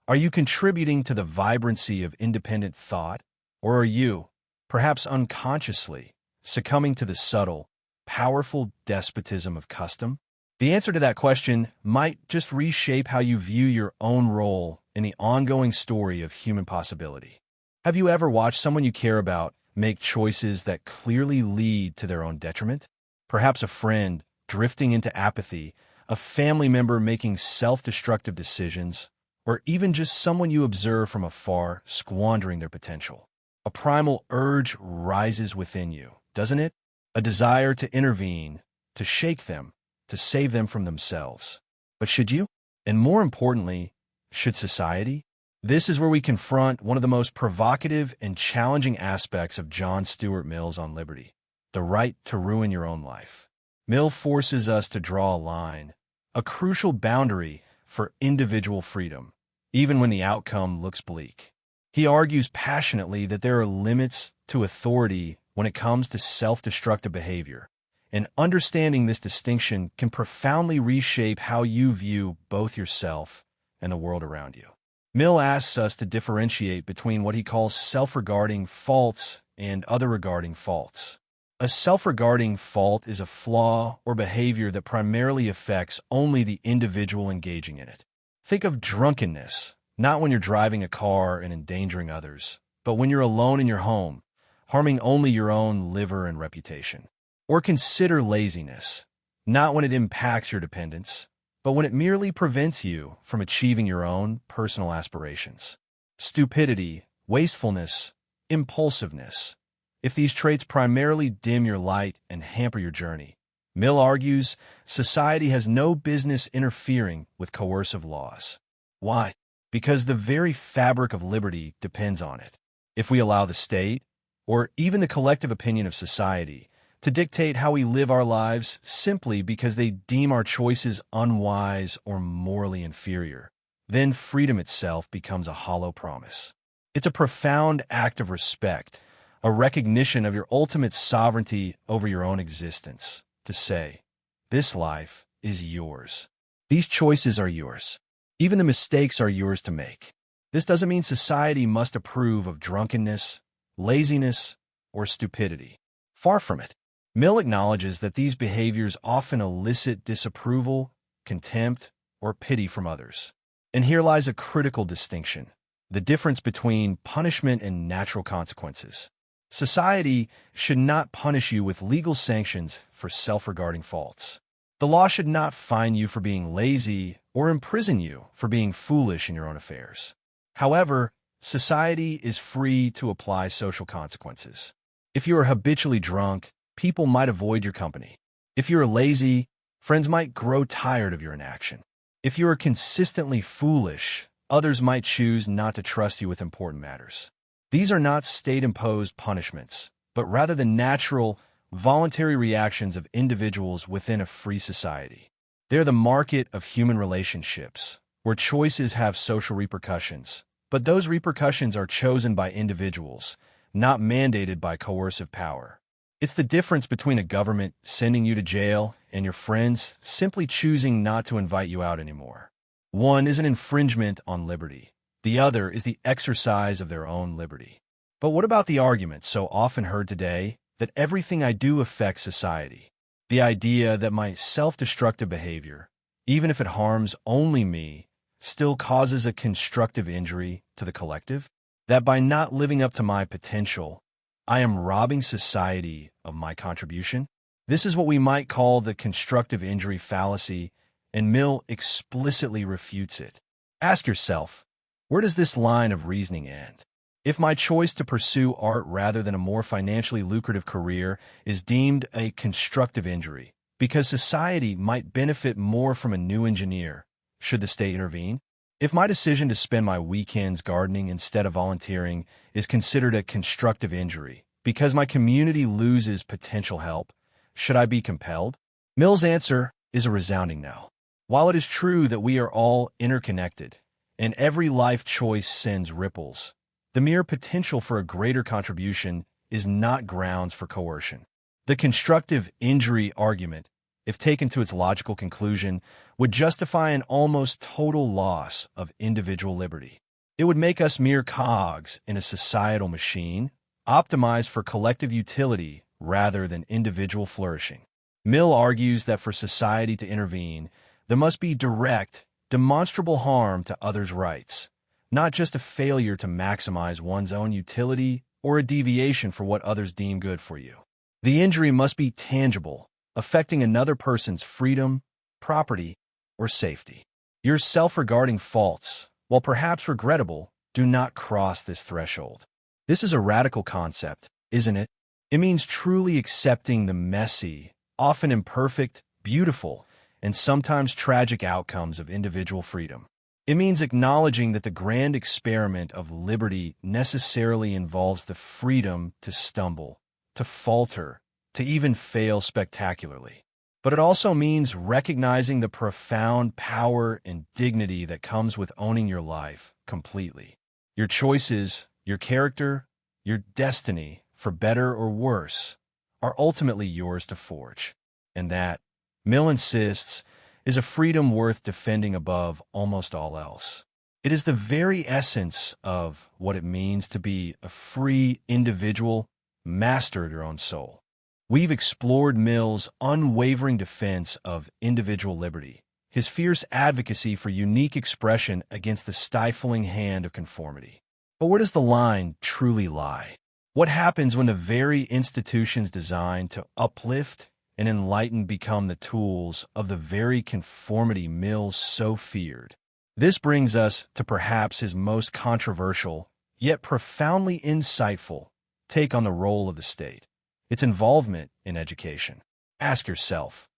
are you contributing to the vibrancy of independent thought, or are you, perhaps unconsciously, succumbing to the subtle, powerful despotism of custom? The answer to that question might just reshape how you view your own role in the ongoing story of human possibility. Have you ever watched someone you care about make choices that clearly lead to their own detriment? Perhaps a friend drifting into apathy, a family member making self-destructive decisions, or even just someone you observe from afar squandering their potential. A primal urge rises within you, doesn't it? A desire to intervene, to shake them, to save them from themselves. But should you? And more importantly, should society? This is where we confront one of the most provocative and challenging aspects of John Stuart Mill's On Liberty, the right to ruin your own life. Mill forces us to draw a line, a crucial boundary for individual freedom, even when the outcome looks bleak. He argues passionately that there are limits to authority when it comes to self-destructive behavior, and understanding this distinction can profoundly reshape how you view both yourself and the world around you. Mill asks us to differentiate between what he calls self-regarding faults and other-regarding faults. A self-regarding fault is a flaw or behavior that primarily affects only the individual engaging in it. Think of drunkenness, not when you're driving a car and endangering others, but when you're alone in your home, harming only your own liver and reputation. Or consider laziness, not when it impacts your dependents, but when it merely prevents you from achieving your own personal aspirations. Stupidity, wastefulness, impulsiveness. If these traits primarily dim your light and hamper your journey, Mill argues society has no business interfering with coercive laws. Why? Because the very fabric of liberty depends on it. If we allow the state, or even the collective opinion of society, to dictate how we live our lives simply because they deem our choices unwise or morally inferior, then freedom itself becomes a hollow promise. It's a profound act of respect, a recognition of your ultimate sovereignty over your own existence, to say, this life is yours. These choices are yours. Even the mistakes are yours to make. This doesn't mean society must approve of drunkenness, laziness, or stupidity. Far from it. Mill acknowledges that these behaviors often elicit disapproval, contempt, or pity from others. And here lies a critical distinction, the difference between punishment and natural consequences. Society should not punish you with legal sanctions for self-regarding faults. The law should not fine you for being lazy or imprison you for being foolish in your own affairs. However, society is free to apply social consequences. If you are habitually drunk, people might avoid your company. If you are lazy, friends might grow tired of your inaction. If you are consistently foolish, others might choose not to trust you with important matters. These are not state-imposed punishments, but rather the natural, voluntary reactions of individuals within a free society. They're the market of human relationships, where choices have social repercussions, but those repercussions are chosen by individuals, not mandated by coercive power. It's the difference between a government sending you to jail and your friends simply choosing not to invite you out anymore. One is an infringement on liberty. The other is the exercise of their own liberty. But what about the argument so often heard today that everything I do affects society? The idea that my self-destructive behavior, even if it harms only me, still causes a constructive injury to the collective? That by not living up to my potential, I am robbing society of my contribution? This is what we might call the constructive injury fallacy, and Mill explicitly refutes it. Ask yourself, where does this line of reasoning end? If my choice to pursue art rather than a more financially lucrative career is deemed a constructive injury, because society might benefit more from a new engineer, should the state intervene? If my decision to spend my weekends gardening instead of volunteering is considered a constructive injury because my community loses potential help, should I be compelled? Mill's answer is a resounding no. While it is true that we are all interconnected and every life choice sends ripples, the mere potential for a greater contribution is not grounds for coercion. The constructive injury argument, if taken to its logical conclusion, would justify an almost total loss of individual liberty. It would make us mere cogs in a societal machine, optimized for collective utility rather than individual flourishing. Mill argues that for society to intervene, there must be direct, demonstrable harm to others' rights, not just a failure to maximize one's own utility or a deviation for what others deem good for you. The injury must be tangible, affecting another person's freedom, property, or safety. Your self-regarding faults, while perhaps regrettable, do not cross this threshold. This is a radical concept, isn't it? It means truly accepting the messy, often imperfect, beautiful, and sometimes tragic outcomes of individual freedom. It means acknowledging that the grand experiment of liberty necessarily involves the freedom to stumble, to falter, to even fail spectacularly. But it also means recognizing the profound power and dignity that comes with owning your life completely. Your choices, your character, your destiny, for better or worse, are ultimately yours to forge. And that, Mill insists, is a freedom worth defending above almost all else. It is the very essence of what it means to be a free individual, master of your own soul. We've explored Mill's unwavering defense of individual liberty, his fierce advocacy for unique expression against the stifling hand of conformity. But where does the line truly lie? What happens when the very institutions designed to uplift and enlighten become the tools of the very conformity Mill so feared? This brings us to perhaps his most controversial, yet profoundly insightful, take on the role of the state. Its involvement in education. Ask yourself,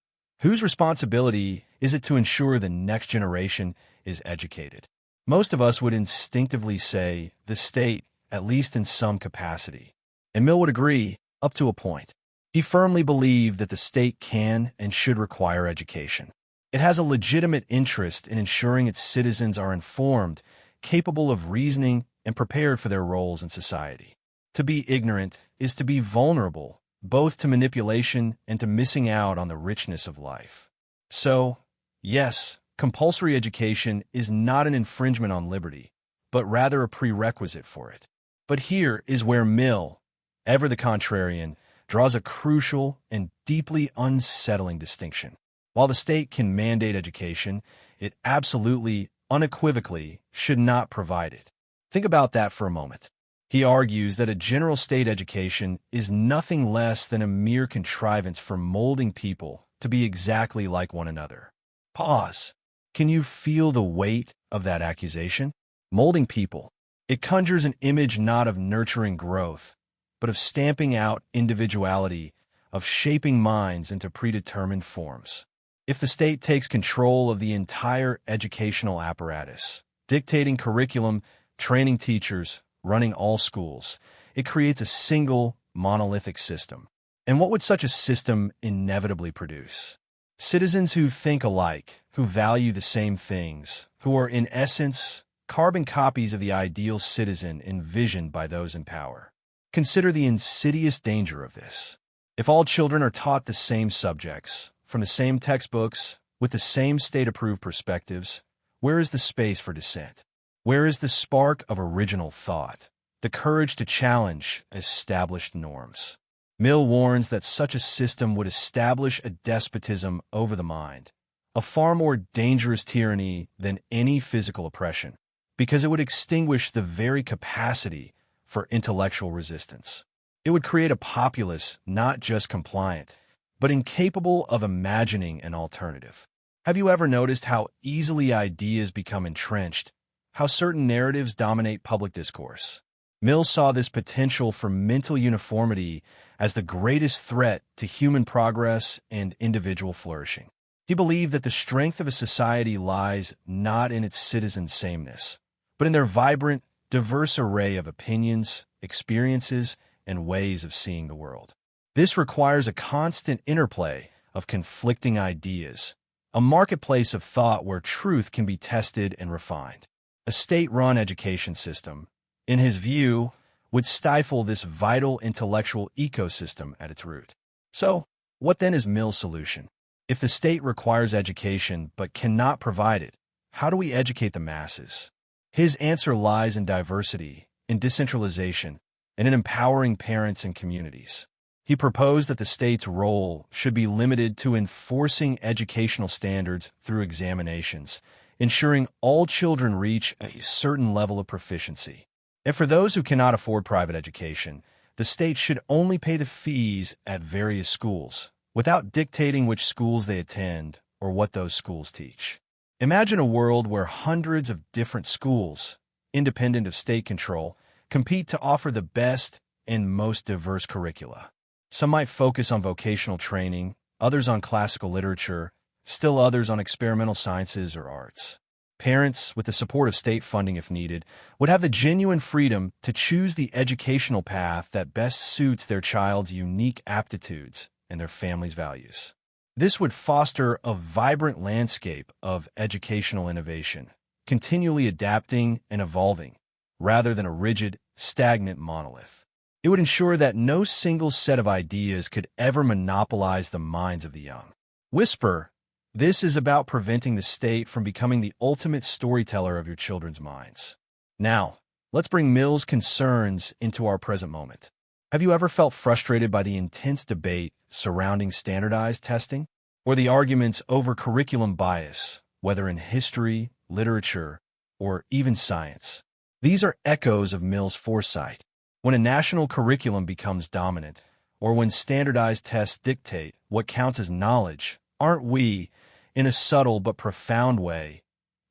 whose responsibility is it to ensure the next generation is educated? Most of us would instinctively say the state, at least in some capacity. And Mill would agree, up to a point. He firmly believed that the state can and should require education. It has a legitimate interest in ensuring its citizens are informed, capable of reasoning, and prepared for their roles in society. To be ignorant is to be vulnerable, both to manipulation and to missing out on the richness of life. So, yes, compulsory education is not an infringement on liberty, but rather a prerequisite for it. But here is where Mill, ever the contrarian, draws a crucial and deeply unsettling distinction. While the state can mandate education, it absolutely, unequivocally, should not provide it. Think about that for a moment. He argues that a general state education is nothing less than a mere contrivance for molding people to be exactly like one another. Pause. Can you feel the weight of that accusation? Molding people. It conjures an image not of nurturing growth, but of stamping out individuality, of shaping minds into predetermined forms. If the state takes control of the entire educational apparatus, dictating curriculum, training teachers, running all schools, it creates a single, monolithic system. And what would such a system inevitably produce? Citizens who think alike, who value the same things, who are in essence carbon copies of the ideal citizen envisioned by those in power. Consider the insidious danger of this. If all children are taught the same subjects, from the same textbooks, with the same state-approved perspectives, where is the space for dissent? Where is the spark of original thought, the courage to challenge established norms? Mill warns that such a system would establish a despotism over the mind, a far more dangerous tyranny than any physical oppression, because it would extinguish the very capacity for intellectual resistance. It would create a populace not just compliant, but incapable of imagining an alternative. Have you ever noticed how easily ideas become entrenched, how certain narratives dominate public discourse? Mill saw this potential for mental uniformity as the greatest threat to human progress and individual flourishing. He believed that the strength of a society lies not in its citizens' sameness, but in their vibrant, diverse array of opinions, experiences, and ways of seeing the world. This requires a constant interplay of conflicting ideas, a marketplace of thought where truth can be tested and refined. A state-run education system, in his view, would stifle this vital intellectual ecosystem at its root. So, what then is Mill's solution? If the state requires education but cannot provide it, how do we educate the masses? His answer lies in diversity, in decentralization, and in empowering parents and communities. He proposed that the state's role should be limited to enforcing educational standards through examinations, ensuring all children reach a certain level of proficiency. And for those who cannot afford private education, the state should only pay the fees at various schools, without dictating which schools they attend or what those schools teach. Imagine a world where hundreds of different schools, independent of state control, compete to offer the best and most diverse curricula. Some might focus on vocational training, others on classical literature, still others on experimental sciences or arts. Parents, with the support of state funding if needed, would have the genuine freedom to choose the educational path that best suits their child's unique aptitudes and their family's values. This would foster a vibrant landscape of educational innovation, continually adapting and evolving, rather than a rigid, stagnant monolith. It would ensure that no single set of ideas could ever monopolize the minds of the young. Whisper, this is about preventing the state from becoming the ultimate storyteller of your children's minds. Now, let's bring Mill's concerns into our present moment. Have you ever felt frustrated by the intense debate surrounding standardized testing, or the arguments over curriculum bias, whether in history, literature, or even science? These are echoes of Mill's foresight. When a national curriculum becomes dominant, or when standardized tests dictate what counts as knowledge, aren't we, in a subtle but profound way,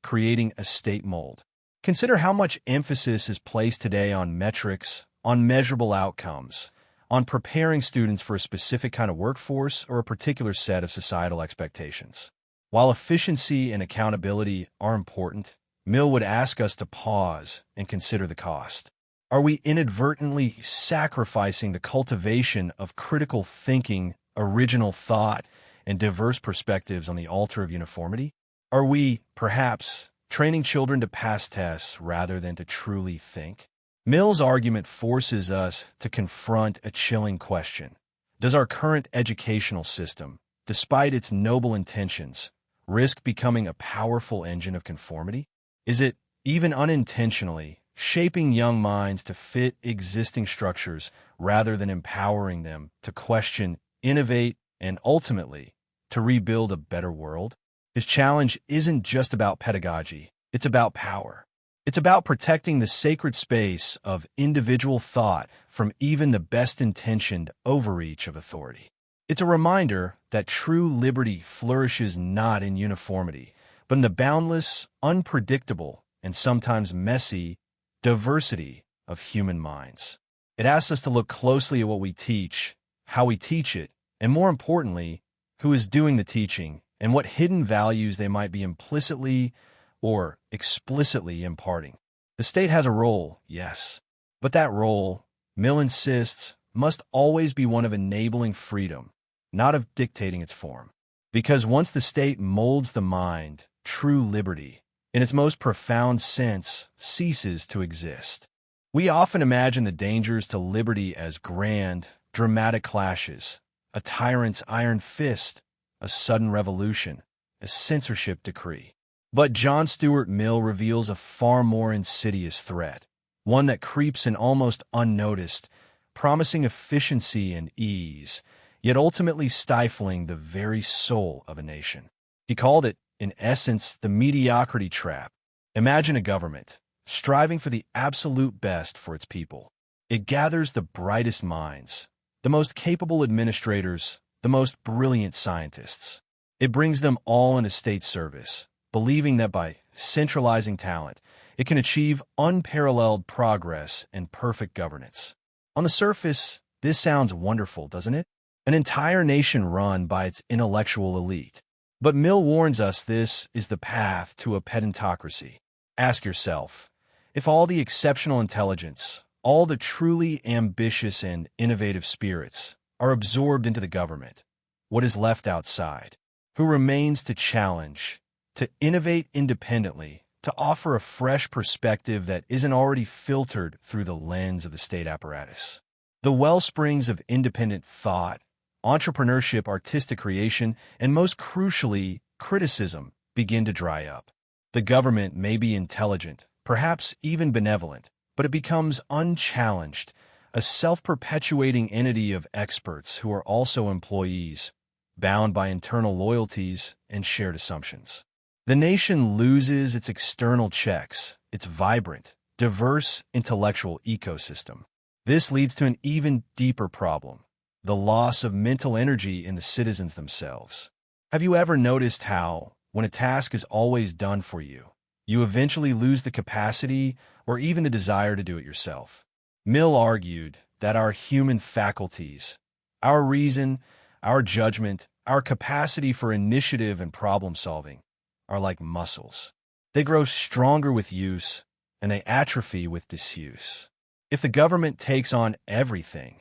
creating a state mold? Consider how much emphasis is placed today on metrics, on measurable outcomes, on preparing students for a specific kind of workforce or a particular set of societal expectations. While efficiency and accountability are important, Mill would ask us to pause and consider the cost. Are we inadvertently sacrificing the cultivation of critical thinking, original thought, and diverse perspectives on the altar of uniformity? Are we, perhaps, training children to pass tests rather than to truly think? Mill's argument forces us to confront a chilling question. Does our current educational system, despite its noble intentions, risk becoming a powerful engine of conformity? Is it, even unintentionally, shaping young minds to fit existing structures rather than empowering them to question, innovate, and ultimately, to rebuild a better world? His challenge isn't just about pedagogy, it's about power. It's about protecting the sacred space of individual thought from even the best-intentioned overreach of authority. It's a reminder that true liberty flourishes not in uniformity, but in the boundless, unpredictable, and sometimes messy diversity of human minds. It asks us to look closely at what we teach, how we teach it, and more importantly, who is doing the teaching and what hidden values they might be implicitly or explicitly imparting. The state has a role, yes, but that role, Mill insists, must always be one of enabling freedom, not of dictating its form. Because once the state molds the mind, true liberty, in its most profound sense, ceases to exist. We often imagine the dangers to liberty as grand, dramatic clashes, a tyrant's iron fist, a sudden revolution, a censorship decree. But John Stuart Mill reveals a far more insidious threat, one that creeps in almost unnoticed, promising efficiency and ease, yet ultimately stifling the very soul of a nation. He called it, in essence, the mediocrity trap. Imagine a government, striving for the absolute best for its people. It gathers the brightest minds, the most capable administrators, the most brilliant scientists. It brings them all into state service, believing that by centralizing talent, it can achieve unparalleled progress and perfect governance. On the surface, this sounds wonderful, doesn't it? An entire nation run by its intellectual elite. But Mill warns us this is the path to a pedantocracy. Ask yourself, if all the exceptional intelligence, all the truly ambitious and innovative spirits are absorbed into the government, what is left outside? Who remains to challenge, to innovate independently, to offer a fresh perspective that isn't already filtered through the lens of the state apparatus? The wellsprings of independent thought, entrepreneurship, artistic creation, and most crucially, criticism begin to dry up. The government may be intelligent, perhaps even benevolent, but it becomes unchallenged, a self-perpetuating entity of experts who are also employees, bound by internal loyalties and shared assumptions. The nation loses its external checks, its vibrant, diverse intellectual ecosystem. This leads to an even deeper problem: the loss of mental energy in the citizens themselves. Have you ever noticed how, when a task is always done for you, you eventually lose the capacity or even the desire to do it yourself? Mill argued that our human faculties, our reason, our judgment, our capacity for initiative and problem-solving, are like muscles. They grow stronger with use, and they atrophy with disuse. If the government takes on everything,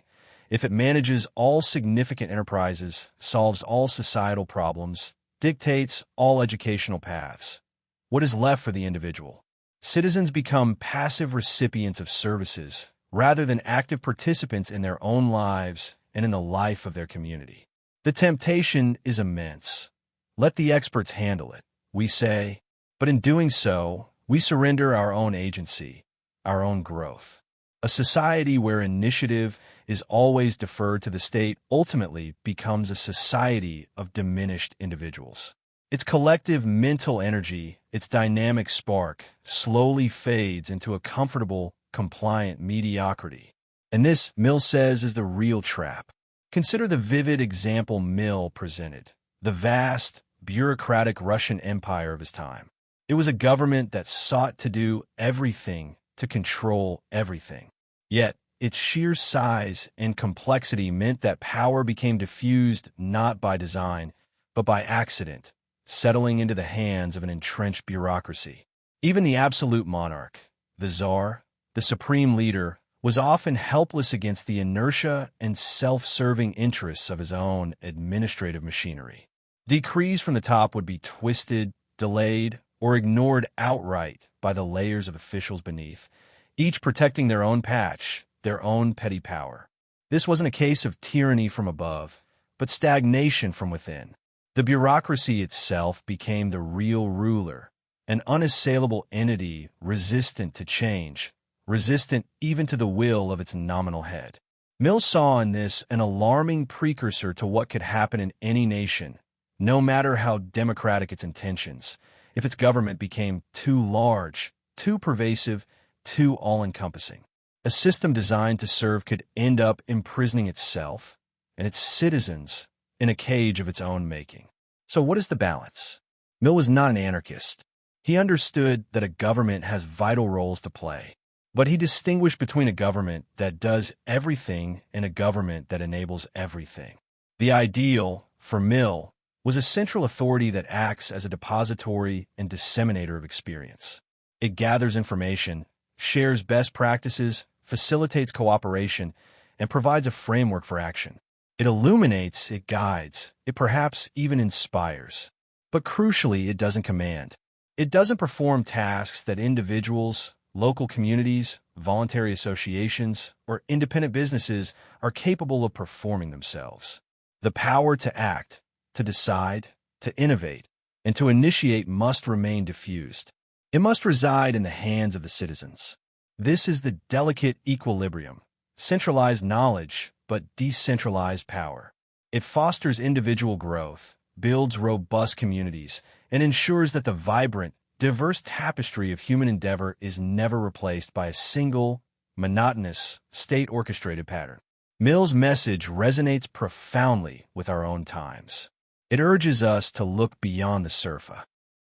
if it manages all significant enterprises, solves all societal problems, dictates all educational paths, what is left for the individual? Citizens become passive recipients of services rather than active participants in their own lives and in the life of their community. The temptation is immense. Let the experts handle it, we say, but in doing so, we surrender our own agency, our own growth. A society where initiative is always deferred to the state ultimately becomes a society of diminished individuals. Its collective mental energy, its dynamic spark, slowly fades into a comfortable, compliant mediocrity. And this, Mill says, is the real trap. Consider the vivid example Mill presented: the vast, bureaucratic Russian Empire of his time. It was a government that sought to do everything to control everything. Yet, its sheer size and complexity meant that power became diffused not by design, but by accident, settling into the hands of an entrenched bureaucracy. Even the absolute monarch, the czar, the supreme leader, was often helpless against the inertia and self-serving interests of his own administrative machinery. Decrees from the top would be twisted, delayed, or ignored outright by the layers of officials beneath, each protecting their own patch, their own petty power. This wasn't a case of tyranny from above, but stagnation from within. The bureaucracy itself became the real ruler, an unassailable entity resistant to change, resistant even to the will of its nominal head. Mill saw in this an alarming precursor to what could happen in any nation, no matter how democratic its intentions, if its government became too large, too pervasive, too all-encompassing. A system designed to serve could end up imprisoning itself and its citizens in a cage of its own making. So what is the balance? Mill was not an anarchist. He understood that a government has vital roles to play, but he distinguished between a government that does everything and a government that enables everything. The ideal, for Mill, was a central authority that acts as a depository and disseminator of experience. It gathers information, shares best practices, facilitates cooperation, and provides a framework for action. It illuminates, it guides, it perhaps even inspires. But crucially, it doesn't command. It doesn't perform tasks that individuals, local communities, voluntary associations, or independent businesses are capable of performing themselves. The power to act, to decide, to innovate, and to initiate must remain diffused. It must reside in the hands of the citizens. This is the delicate equilibrium, centralized knowledge, but decentralized power. It fosters individual growth, builds robust communities, and ensures that the vibrant, diverse tapestry of human endeavor is never replaced by a single, monotonous, state-orchestrated pattern. Mill's message resonates profoundly with our own times. It urges us to look beyond the surface,